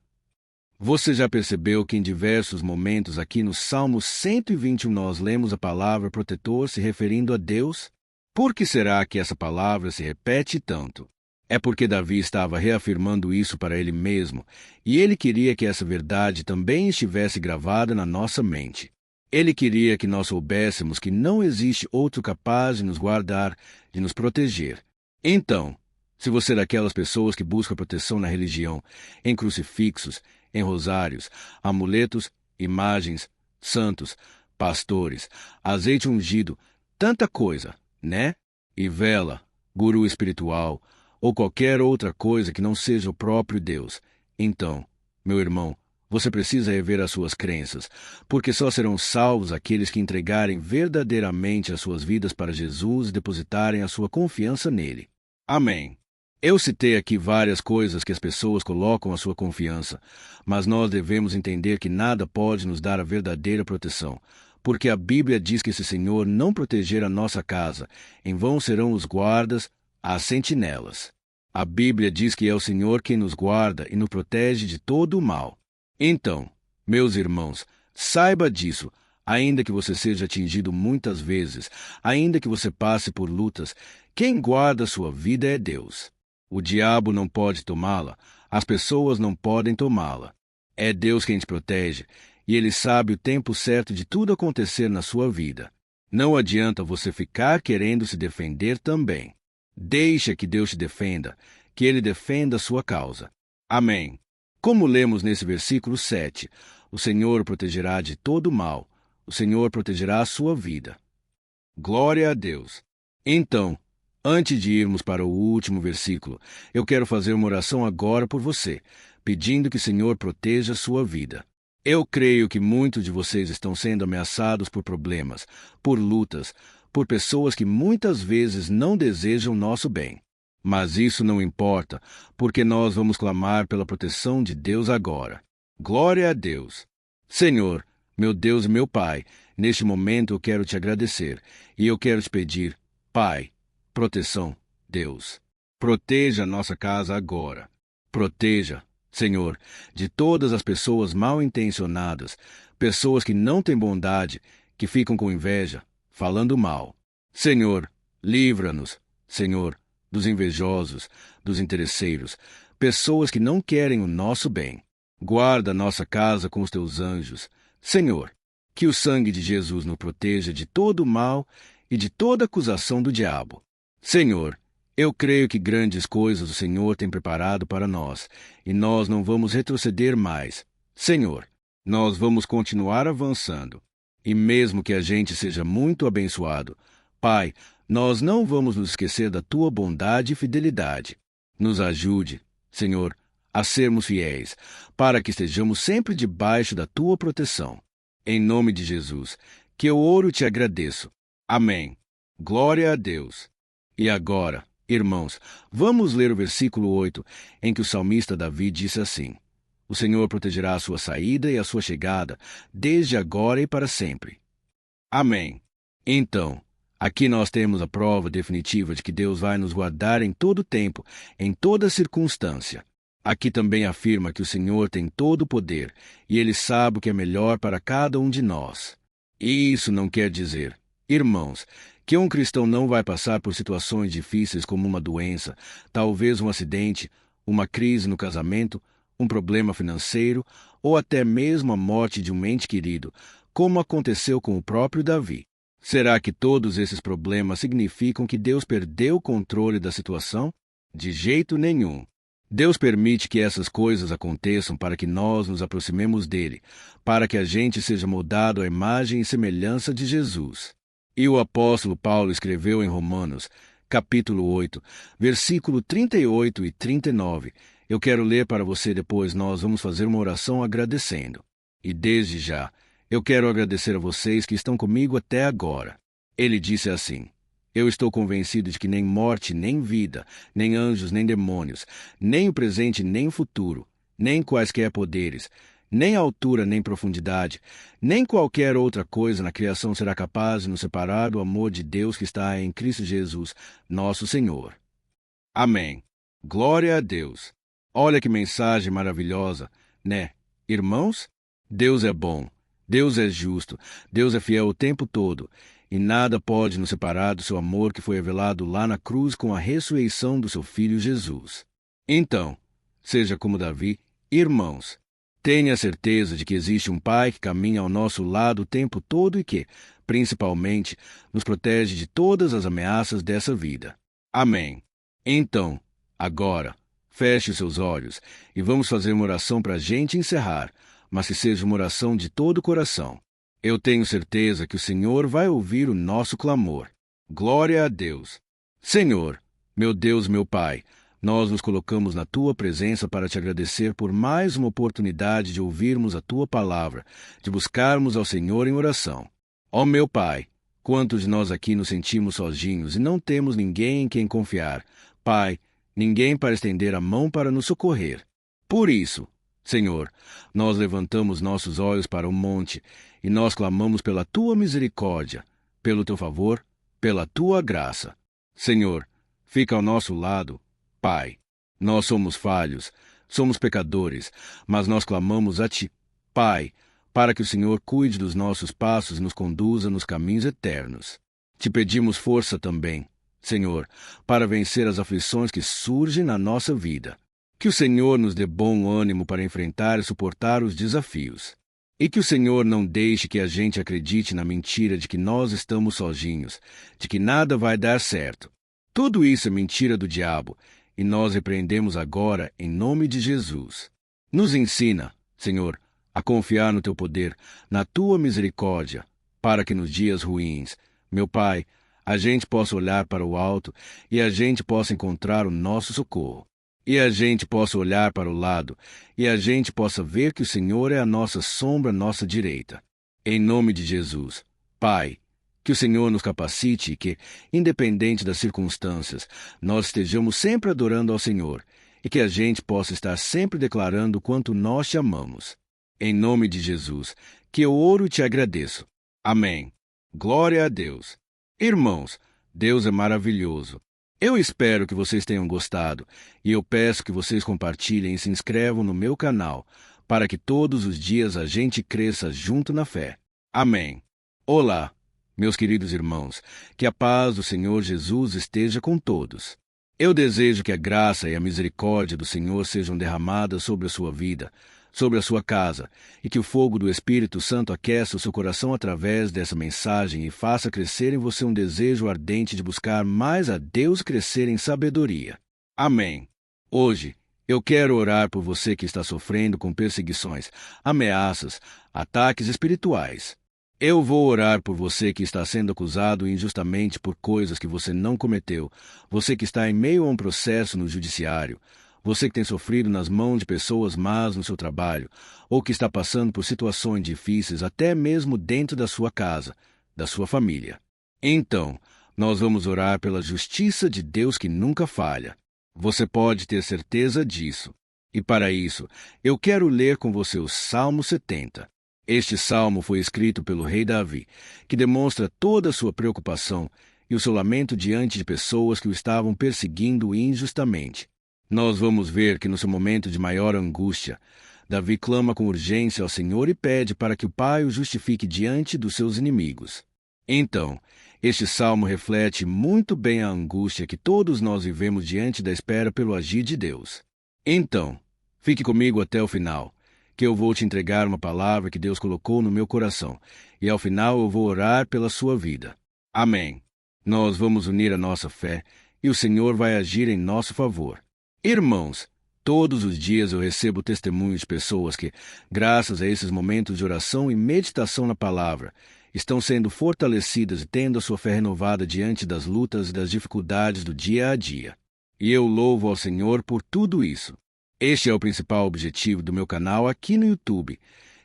S1: Você já percebeu que em diversos momentos aqui no Salmo 121 nós lemos a palavra protetor se referindo a Deus? Por que será que essa palavra se repete tanto? É porque Davi estava reafirmando isso para ele mesmo, e ele queria que essa verdade também estivesse gravada na nossa mente. Ele queria que nós soubéssemos que não existe outro capaz de nos guardar, de nos proteger. Então, se você é daquelas pessoas que buscam proteção na religião, em crucifixos, em rosários, amuletos, imagens, santos, pastores, azeite ungido, tanta coisa, né? E vela, guru espiritual, ou qualquer outra coisa que não seja o próprio Deus. Então, meu irmão, você precisa rever as suas crenças, porque só serão salvos aqueles que entregarem verdadeiramente as suas vidas para Jesus e depositarem a sua confiança nele. Amém. Eu citei aqui várias coisas que as pessoas colocam a sua confiança, mas nós devemos entender que nada pode nos dar a verdadeira proteção, porque a Bíblia diz que se o Senhor não proteger a nossa casa, em vão serão os guardas, as sentinelas. A Bíblia diz que é o Senhor quem nos guarda e nos protege de todo o mal. Então, meus irmãos, saiba disso, Ainda que você seja atingido muitas vezes, ainda que você passe por lutas, quem guarda sua vida é Deus. O diabo não pode tomá-la, as pessoas não podem tomá-la. É Deus quem te protege, e Ele sabe o tempo certo de tudo acontecer na sua vida. Não adianta você ficar querendo se defender também. Deixa que Deus te defenda, que Ele defenda a sua causa. Amém. Como lemos nesse versículo 7, o Senhor protegerá de todo mal, o Senhor protegerá a sua vida. Glória a Deus. Então, antes de irmos para o último versículo, eu quero fazer uma oração agora por você, pedindo que o Senhor proteja a sua vida. Eu creio que muitos de vocês estão sendo ameaçados por problemas, por lutas, por pessoas que muitas vezes não desejam nosso bem. Mas isso não importa, porque nós vamos clamar pela proteção de Deus agora. Glória a Deus. Senhor, meu Deus e meu Pai, neste momento eu quero te agradecer e eu quero te pedir, Pai, proteção, Deus. Proteja a nossa casa agora. Proteja, Senhor, de todas as pessoas mal intencionadas, pessoas que não têm bondade, que ficam com inveja, falando mal. Senhor, livra-nos, Senhor, dos invejosos, dos interesseiros, pessoas que não querem o nosso bem. Guarda nossa casa com os teus anjos. Senhor, que o sangue de Jesus nos proteja de todo o mal e de toda acusação do diabo. Senhor, eu creio que grandes coisas o Senhor tem preparado para nós, e nós não vamos retroceder mais. Senhor, nós vamos continuar avançando. E mesmo que a gente seja muito abençoado, Pai, nós não vamos nos esquecer da Tua bondade e fidelidade. Nos ajude, Senhor, a sermos fiéis, para que estejamos sempre debaixo da Tua proteção. Em nome de Jesus, que eu oro e te agradeço. Amém. Glória a Deus. E agora, irmãos, vamos ler o versículo 8, em que o salmista Davi disse assim: O Senhor protegerá a sua saída e a sua chegada, desde agora e para sempre. Amém. Então, aqui nós temos a prova definitiva de que Deus vai nos guardar em todo tempo, em toda circunstância. Aqui também afirma que o Senhor tem todo o poder, e Ele sabe o que é melhor para cada um de nós. E isso não quer dizer, irmãos, que um cristão não vai passar por situações difíceis como uma doença, talvez um acidente, uma crise no casamento, um problema financeiro ou até mesmo a morte de um ente querido, como aconteceu com o próprio Davi. Será que todos esses problemas significam que Deus perdeu o controle da situação? De jeito nenhum. Deus permite que essas coisas aconteçam para que nós nos aproximemos dele, para que a gente seja moldado à imagem e semelhança de Jesus. E o apóstolo Paulo escreveu em Romanos, capítulo 8, versículo 38 e 39. Eu quero ler para você depois, nós vamos fazer uma oração agradecendo. E desde já, eu quero agradecer a vocês que estão comigo até agora. Ele disse assim: Eu estou convencido de que nem morte, nem vida, nem anjos, nem demônios, nem o presente, nem o futuro, nem quaisquer poderes, nem altura, nem profundidade, nem qualquer outra coisa na criação será capaz de nos separar do amor de Deus que está em Cristo Jesus, nosso Senhor. Amém. Glória a Deus. Olha que mensagem maravilhosa, né? Irmãos, Deus é bom, Deus é justo, Deus é fiel o tempo todo, e nada pode nos separar do seu amor que foi revelado lá na cruz com a ressurreição do seu Filho Jesus. Então, seja como Davi, irmãos, tenha certeza de que existe um Pai que caminha ao nosso lado o tempo todo e que, principalmente, nos protege de todas as ameaças dessa vida. Amém. Então, agora, feche os seus olhos e vamos fazer uma oração para a gente encerrar, mas que seja uma oração de todo o coração. Eu tenho certeza que o Senhor vai ouvir o nosso clamor. Glória a Deus. Senhor, meu Deus, meu Pai, nós nos colocamos na Tua presença para te agradecer por mais uma oportunidade de ouvirmos a Tua palavra, de buscarmos ao Senhor em oração. Ó meu Pai, quantos de nós aqui nos sentimos sozinhos e não temos ninguém em quem confiar? Pai, ninguém para estender a mão para nos socorrer. Por isso, Senhor, nós levantamos nossos olhos para o monte e nós clamamos pela Tua misericórdia, pelo Teu favor, pela Tua graça. Senhor, fica ao nosso lado, Pai. Nós somos falhos, somos pecadores, mas nós clamamos a Ti, Pai, para que o Senhor cuide dos nossos passos e nos conduza nos caminhos eternos. Te pedimos força também, Senhor, para vencer as aflições que surgem na nossa vida. Que o Senhor nos dê bom ânimo para enfrentar e suportar os desafios. E que o Senhor não deixe que a gente acredite na mentira de que nós estamos sozinhos, de que nada vai dar certo. Tudo isso é mentira do diabo, e nós repreendemos agora em nome de Jesus. Nos ensina, Senhor, a confiar no Teu poder, na Tua misericórdia, para que nos dias ruins, meu Pai, a gente possa olhar para o alto e a gente possa encontrar o nosso socorro. E a gente possa olhar para o lado, e a gente possa ver que o Senhor é a nossa sombra, nossa direita. Em nome de Jesus, Pai, que o Senhor nos capacite e que, independente das circunstâncias, nós estejamos sempre adorando ao Senhor, e que a gente possa estar sempre declarando o quanto nós te amamos. Em nome de Jesus, que eu oro e te agradeço. Amém. Glória a Deus. Irmãos, Deus é maravilhoso. Eu espero que vocês tenham gostado, e eu peço que vocês compartilhem e se inscrevam no meu canal, para que todos os dias a gente cresça junto na fé. Amém. Olá, meus queridos irmãos, que a paz do Senhor Jesus esteja com todos. Eu desejo que a graça e a misericórdia do Senhor sejam derramadas sobre a sua vida, sobre a sua casa, e que o fogo do Espírito Santo aqueça o seu coração através dessa mensagem e faça crescer em você um desejo ardente de buscar mais a Deus e crescer em sabedoria. Amém. Hoje, eu quero orar por você que está sofrendo com perseguições, ameaças, ataques espirituais. Eu vou orar por você que está sendo acusado injustamente por coisas que você não cometeu, você que está em meio a um processo no judiciário, você que tem sofrido nas mãos de pessoas más no seu trabalho, ou que está passando por situações difíceis até mesmo dentro da sua casa, da sua família. Então, nós vamos orar pela justiça de Deus que nunca falha. Você pode ter certeza disso. E para isso, eu quero ler com você o Salmo 70. Este salmo foi escrito pelo rei Davi, que demonstra toda a sua preocupação e o seu lamento diante de pessoas que o estavam perseguindo injustamente. Nós vamos ver que no seu momento de maior angústia, Davi clama com urgência ao Senhor e pede para que o Pai o justifique diante dos seus inimigos. Então, este salmo reflete muito bem a angústia que todos nós vivemos diante da espera pelo agir de Deus. Então, fique comigo até o final, que eu vou te entregar uma palavra que Deus colocou no meu coração, e ao final eu vou orar pela sua vida. Amém. Nós vamos unir a nossa fé, e o Senhor vai agir em nosso favor. Irmãos, todos os dias eu recebo testemunhos de pessoas que, graças a esses momentos de oração e meditação na palavra, estão sendo fortalecidas e tendo a sua fé renovada diante das lutas e das dificuldades do dia a dia. E eu louvo ao Senhor por tudo isso. Este é o principal objetivo do meu canal aqui no YouTube,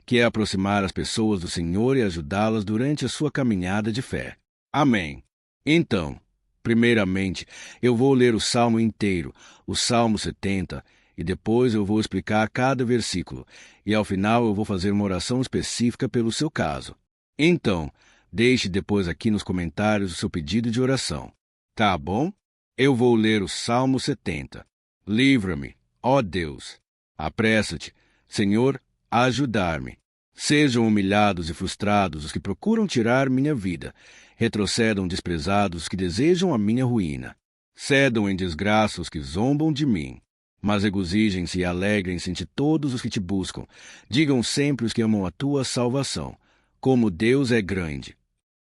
S1: que é aproximar as pessoas do Senhor e ajudá-las durante a sua caminhada de fé. Amém. Então, primeiramente, eu vou ler o Salmo inteiro, o Salmo 70, e depois eu vou explicar cada versículo, e ao final eu vou fazer uma oração específica pelo seu caso. Então, deixe depois aqui nos comentários o seu pedido de oração. Tá bom? Eu vou ler o Salmo 70. Livra-me, ó Deus. Apressa-te, Senhor, a ajudar-me. Sejam humilhados e frustrados os que procuram tirar minha vida. Retrocedam desprezados os que desejam a minha ruína. Cedam em desgraça os que zombam de mim. Mas regozijem-se e alegrem-se de todos os que te buscam. Digam sempre os que amam a tua salvação. Como Deus é grande.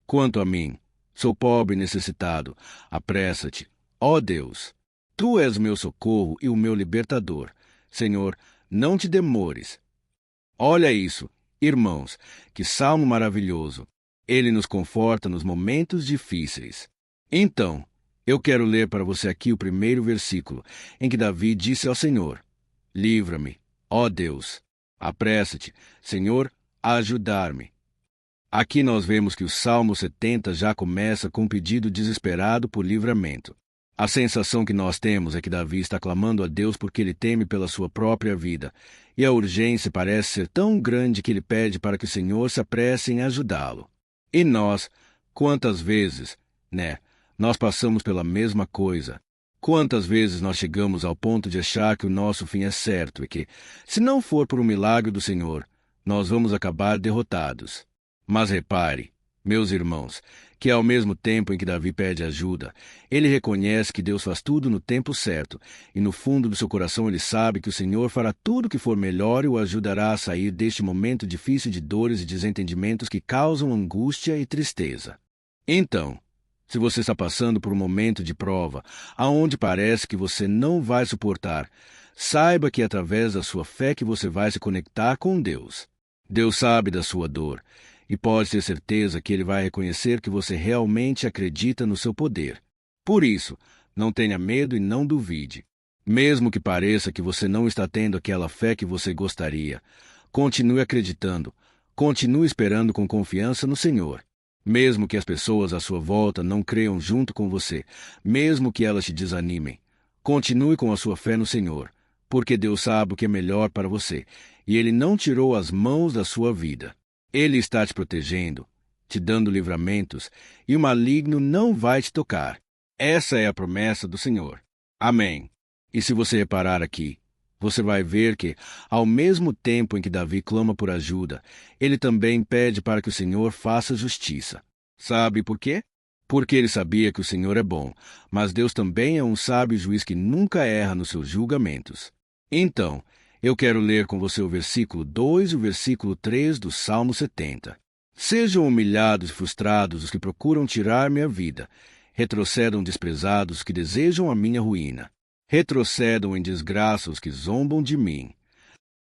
S1: Quanto a mim, sou pobre e necessitado. Apressa-te, ó Deus. Tu és o meu socorro e o meu libertador. Senhor, não te demores. Olha isso, irmãos, que salmo maravilhoso. Ele nos conforta nos momentos difíceis. Então, eu quero ler para você aqui o primeiro versículo, em que Davi disse ao Senhor: Livra-me, ó Deus. Apressa-te, Senhor, a ajudar-me. Aqui nós vemos que o Salmo 70 já começa com um pedido desesperado por livramento. A sensação que nós temos é que Davi está clamando a Deus porque ele teme pela sua própria vida, e a urgência parece ser tão grande que ele pede para que o Senhor se apresse em ajudá-lo. E nós, quantas vezes, nós passamos pela mesma coisa. Quantas vezes nós chegamos ao ponto de achar que o nosso fim é certo e que, se não for por um milagre do Senhor, nós vamos acabar derrotados. Mas repare, meus irmãos, que ao mesmo tempo em que Davi pede ajuda, ele reconhece que Deus faz tudo no tempo certo, e no fundo do seu coração ele sabe que o Senhor fará tudo o que for melhor e o ajudará a sair deste momento difícil de dores e desentendimentos que causam angústia e tristeza. Então, se você está passando por um momento de prova, aonde parece que você não vai suportar, saiba que é através da sua fé que você vai se conectar com Deus. Deus sabe da sua dor, e pode ter certeza que Ele vai reconhecer que você realmente acredita no seu poder. Por isso, não tenha medo e não duvide. Mesmo que pareça que você não está tendo aquela fé que você gostaria, continue acreditando, continue esperando com confiança no Senhor. Mesmo que as pessoas à sua volta não creiam junto com você, mesmo que elas te desanimem, continue com a sua fé no Senhor, porque Deus sabe o que é melhor para você, e Ele não tirou as mãos da sua vida. Ele está te protegendo, te dando livramentos, e o maligno não vai te tocar. Essa é a promessa do Senhor. Amém. E se você reparar aqui, você vai ver que, ao mesmo tempo em que Davi clama por ajuda, ele também pede para que o Senhor faça justiça. Sabe por quê? Porque ele sabia que o Senhor é bom, mas Deus também é um sábio juiz que nunca erra nos seus julgamentos. Então, eu quero ler com você o versículo 2 e o versículo 3 do Salmo 70. Sejam humilhados e frustrados os que procuram tirar minha vida. Retrocedam desprezados os que desejam a minha ruína. Retrocedam em desgraça os que zombam de mim.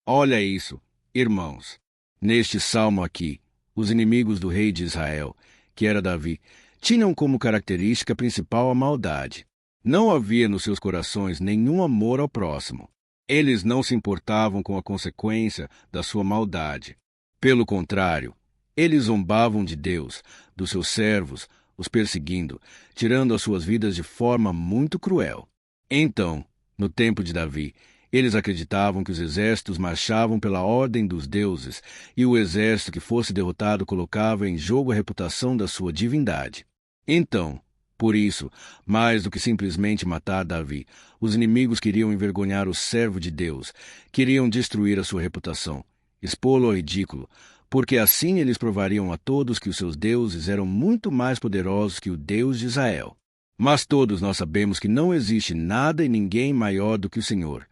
S1: Olha isso, irmãos. Neste salmo aqui, os inimigos do rei de Israel, que era Davi, tinham como característica principal a maldade. Não havia nos seus corações nenhum amor ao próximo. Eles não se importavam com a consequência da sua maldade. Pelo contrário, eles zombavam de Deus, dos seus servos, os perseguindo, tirando as suas vidas de forma muito cruel. Então, no tempo de Davi, eles acreditavam que os exércitos marchavam pela ordem dos deuses, e o exército que fosse derrotado colocava em jogo a reputação da sua divindade. Então, por isso, mais do que simplesmente matar Davi, os inimigos queriam envergonhar o servo de Deus, queriam destruir a sua reputação, expô-lo ao ridículo, porque assim eles provariam a todos que os seus deuses eram muito mais poderosos que o Deus de Israel. Mas todos nós sabemos que não existe nada e ninguém maior do que o Senhor.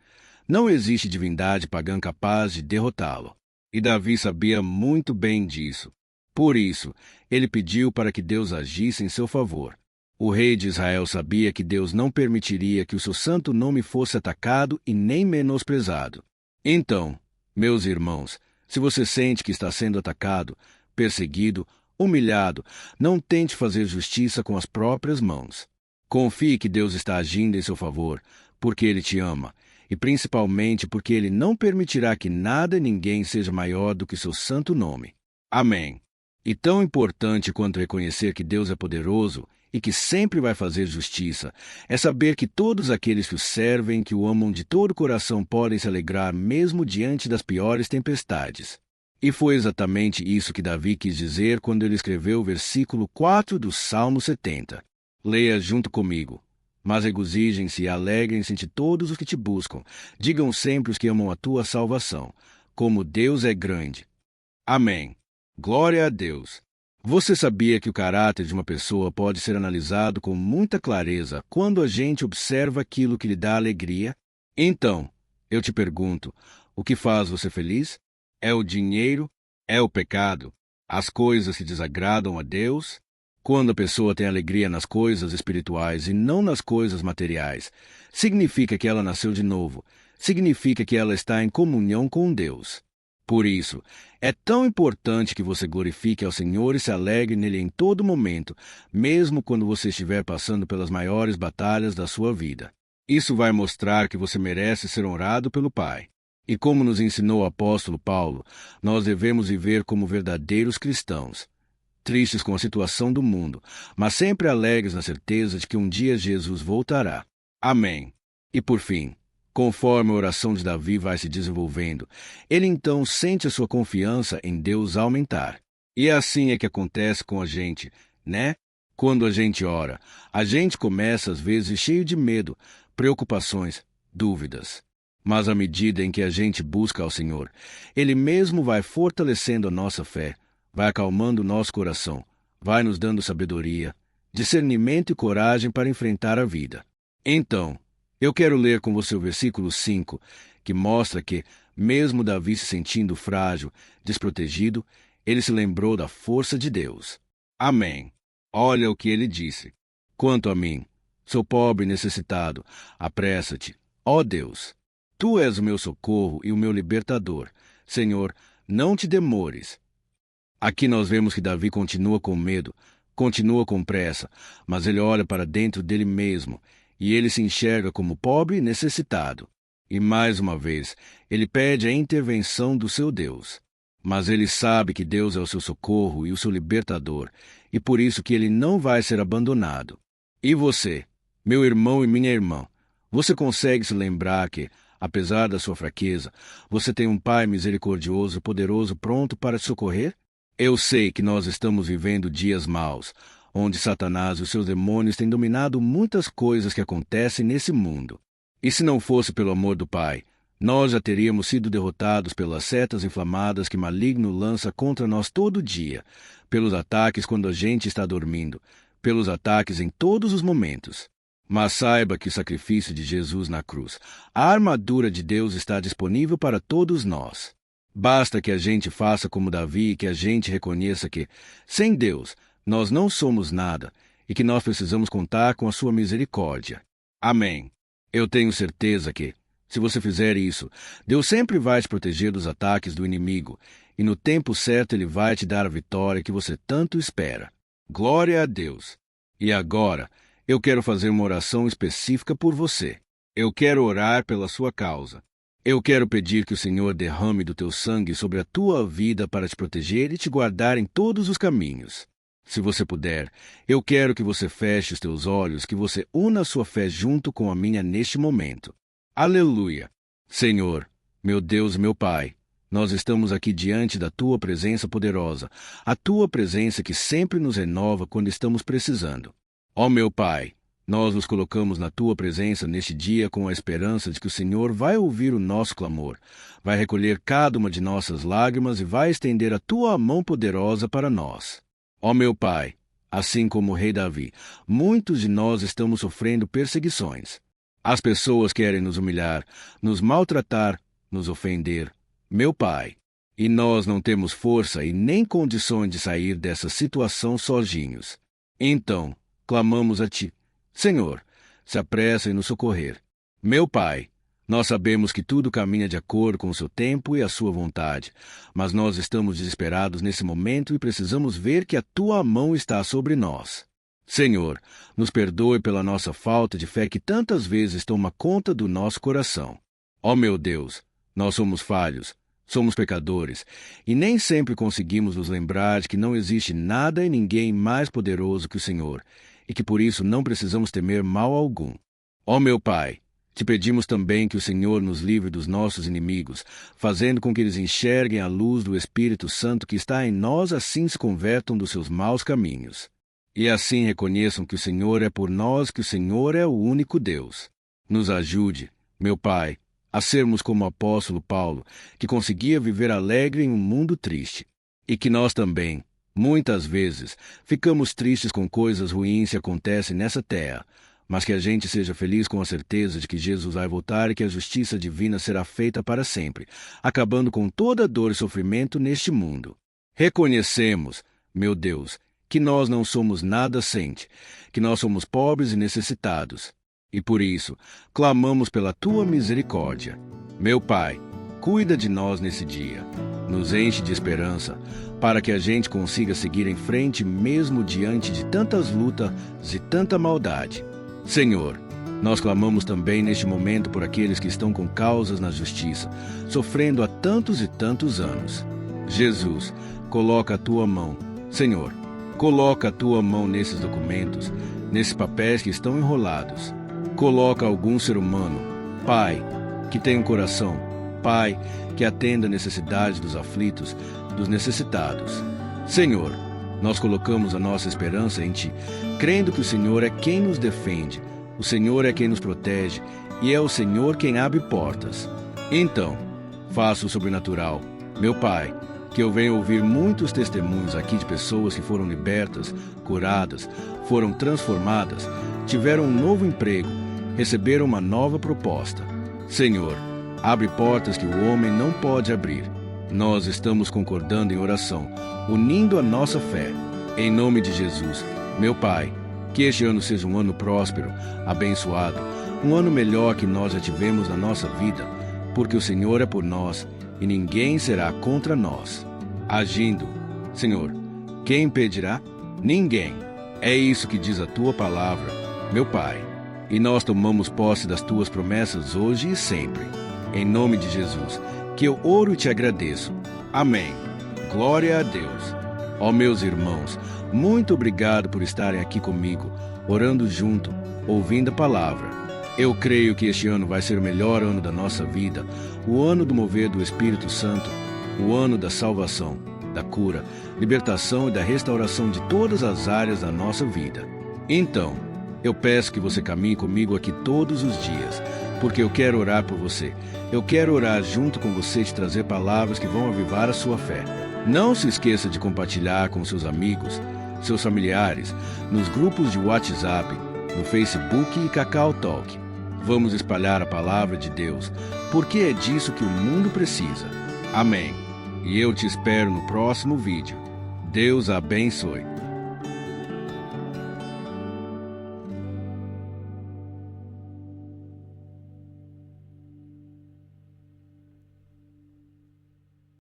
S1: Não existe divindade pagã capaz de derrotá-lo. E Davi sabia muito bem disso. Por isso, ele pediu para que Deus agisse em seu favor. O rei de Israel sabia que Deus não permitiria que o seu santo nome fosse atacado e nem menosprezado. Então, meus irmãos, se você sente que está sendo atacado, perseguido, humilhado, não tente fazer justiça com as próprias mãos. Confie que Deus está agindo em seu favor, porque Ele te ama, e principalmente porque Ele não permitirá que nada e ninguém seja maior do que seu santo nome. Amém. E tão importante quanto reconhecer que Deus é poderoso e que sempre vai fazer justiça, é saber que todos aqueles que o servem, que o amam de todo o coração, podem se alegrar mesmo diante das piores tempestades. E foi exatamente isso que Davi quis dizer quando ele escreveu o versículo 4 do Salmo 70. Leia junto comigo. Mas regozijem-se e alegrem-se de todos os que te buscam. Digam sempre os que amam a tua salvação, como Deus é grande. Amém. Glória a Deus. Você sabia que o caráter de uma pessoa pode ser analisado com muita clareza quando a gente observa aquilo que lhe dá alegria? Então, eu te pergunto, o que faz você feliz? É o dinheiro? É o pecado? As coisas que desagradam a Deus? Quando a pessoa tem alegria nas coisas espirituais e não nas coisas materiais, significa que ela nasceu de novo, significa que ela está em comunhão com Deus. Por isso, é tão importante que você glorifique ao Senhor e se alegre nele em todo momento, mesmo quando você estiver passando pelas maiores batalhas da sua vida. Isso vai mostrar que você merece ser honrado pelo Pai. E como nos ensinou o apóstolo Paulo, nós devemos viver como verdadeiros cristãos. Tristes com a situação do mundo, mas sempre alegres na certeza de que um dia Jesus voltará. Amém. E por fim, conforme a oração de Davi vai se desenvolvendo, ele então sente a sua confiança em Deus aumentar. E assim é que acontece com a gente, né? Quando a gente ora, a gente começa às vezes cheio de medo, preocupações, dúvidas. Mas à medida em que a gente busca ao Senhor, Ele mesmo vai fortalecendo a nossa fé, vai acalmando o nosso coração, vai nos dando sabedoria, discernimento e coragem para enfrentar a vida. Então, eu quero ler com você o versículo 5, que mostra que, mesmo Davi se sentindo frágil, desprotegido, ele se lembrou da força de Deus. Amém. Olha o que ele disse. Quanto a mim, sou pobre e necessitado. Apressa-te, ó Deus. Tu és o meu socorro e o meu libertador. Senhor, não te demores. Aqui nós vemos que Davi continua com medo, continua com pressa, mas ele olha para dentro dele mesmo, e ele se enxerga como pobre e necessitado. E mais uma vez, ele pede a intervenção do seu Deus. Mas ele sabe que Deus é o seu socorro e o seu libertador, e por isso que ele não vai ser abandonado. E você, meu irmão e minha irmã, você consegue se lembrar que, apesar da sua fraqueza, você tem um Pai misericordioso e poderoso pronto para te socorrer? Eu sei que nós estamos vivendo dias maus, onde Satanás e os seus demônios têm dominado muitas coisas que acontecem nesse mundo. E se não fosse pelo amor do Pai, nós já teríamos sido derrotados pelas setas inflamadas que maligno lança contra nós todo dia, pelos ataques quando a gente está dormindo, pelos ataques em todos os momentos. Mas saiba que o sacrifício de Jesus na cruz, a armadura de Deus está disponível para todos nós. Basta que a gente faça como Davi e que a gente reconheça que, sem Deus, nós não somos nada e que nós precisamos contar com a sua misericórdia. Amém. Eu tenho certeza que, se você fizer isso, Deus sempre vai te proteger dos ataques do inimigo, e no tempo certo Ele vai te dar a vitória que você tanto espera. Glória a Deus! E agora, eu quero fazer uma oração específica por você. Eu quero orar pela sua causa. Eu quero pedir que o Senhor derrame do teu sangue sobre a tua vida para te proteger e te guardar em todos os caminhos. Se você puder, eu quero que você feche os teus olhos, que você una a sua fé junto com a minha neste momento. Aleluia! Senhor, meu Deus e meu Pai, nós estamos aqui diante da Tua presença poderosa, a Tua presença que sempre nos renova quando estamos precisando. Ó meu Pai, nós nos colocamos na Tua presença neste dia com a esperança de que o Senhor vai ouvir o nosso clamor, vai recolher cada uma de nossas lágrimas e vai estender a Tua mão poderosa para nós. Ó meu Pai, assim como o rei Davi, muitos de nós estamos sofrendo perseguições. As pessoas querem nos humilhar, nos maltratar, nos ofender. Meu Pai, e nós não temos força e nem condições de sair dessa situação sozinhos. Então, clamamos a Ti. Senhor, se apressa em nos socorrer. Meu Pai, nós sabemos que tudo caminha de acordo com o Seu tempo e a Sua vontade, mas nós estamos desesperados nesse momento e precisamos ver que a Tua mão está sobre nós. Senhor, nos perdoe pela nossa falta de fé que tantas vezes toma conta do nosso coração. Ó meu Deus, nós somos falhos, somos pecadores, e nem sempre conseguimos nos lembrar de que não existe nada e ninguém mais poderoso que o Senhor, e que por isso não precisamos temer mal algum. Ó meu Pai, te pedimos também que o Senhor nos livre dos nossos inimigos, fazendo com que eles enxerguem a luz do Espírito Santo que está em nós, assim se convertam dos seus maus caminhos. E assim reconheçam que o Senhor é por nós, que o Senhor é o único Deus. Nos ajude, meu Pai, a sermos como o apóstolo Paulo, que conseguia viver alegre em um mundo triste. E que nós também, muitas vezes, ficamos tristes com coisas ruins que acontecem nessa terra, mas que a gente seja feliz com a certeza de que Jesus vai voltar e que a justiça divina será feita para sempre, acabando com toda dor e sofrimento neste mundo. Reconhecemos, meu Deus, que nós não somos nada sem Ti, que nós somos pobres e necessitados. E por isso, clamamos pela Tua misericórdia. Meu Pai, cuida de nós nesse dia. Nos enche de esperança, para que a gente consiga seguir em frente mesmo diante de tantas lutas e tanta maldade. Senhor, nós clamamos também neste momento por aqueles que estão com causas na justiça, sofrendo há tantos e tantos anos. Jesus, coloca a Tua mão. Senhor, coloca a Tua mão nesses documentos, nesses papéis que estão enrolados. Coloca algum ser humano, Pai, que tenha um coração, Pai, que atenda a necessidade dos aflitos, dos necessitados. Senhor, nós colocamos a nossa esperança em Ti, crendo que o Senhor é quem nos defende, O Senhor é quem nos protege e é o Senhor quem abre portas. Então, faça o sobrenatural. Meu Pai, que eu venha ouvir muitos testemunhos aqui de pessoas que foram libertas, curadas, foram transformadas, tiveram um novo emprego, receberam uma nova proposta. Senhor, abre portas que o homem não pode abrir. Nós estamos concordando em oração, unindo a nossa fé. Em nome de Jesus, meu Pai, que este ano seja um ano próspero, abençoado, um ano melhor que nós já tivemos na nossa vida, porque o Senhor é por nós e ninguém será contra nós. Agindo, Senhor, quem impedirá? Ninguém. É isso que diz a Tua palavra, meu Pai. E nós tomamos posse das Tuas promessas hoje e sempre. Em nome de Jesus, que eu oro e te agradeço. Amém. Glória a Deus. Ó meus irmãos, muito obrigado por estarem aqui comigo, orando junto, ouvindo a palavra. Eu creio que este ano vai ser o melhor ano da nossa vida, o ano do mover do Espírito Santo, o ano da salvação, da cura, libertação e da restauração de todas as áreas da nossa vida. Então, eu peço que você caminhe comigo aqui todos os dias, porque eu quero orar por você. Eu quero orar junto com você e te trazer palavras que vão avivar a sua fé. Não se esqueça de compartilhar com seus amigos, seus familiares, nos grupos de WhatsApp, no Facebook e Cacau Talk. Vamos espalhar a palavra de Deus, porque é disso que o mundo precisa. Amém. E eu te espero no próximo vídeo. Deus abençoe.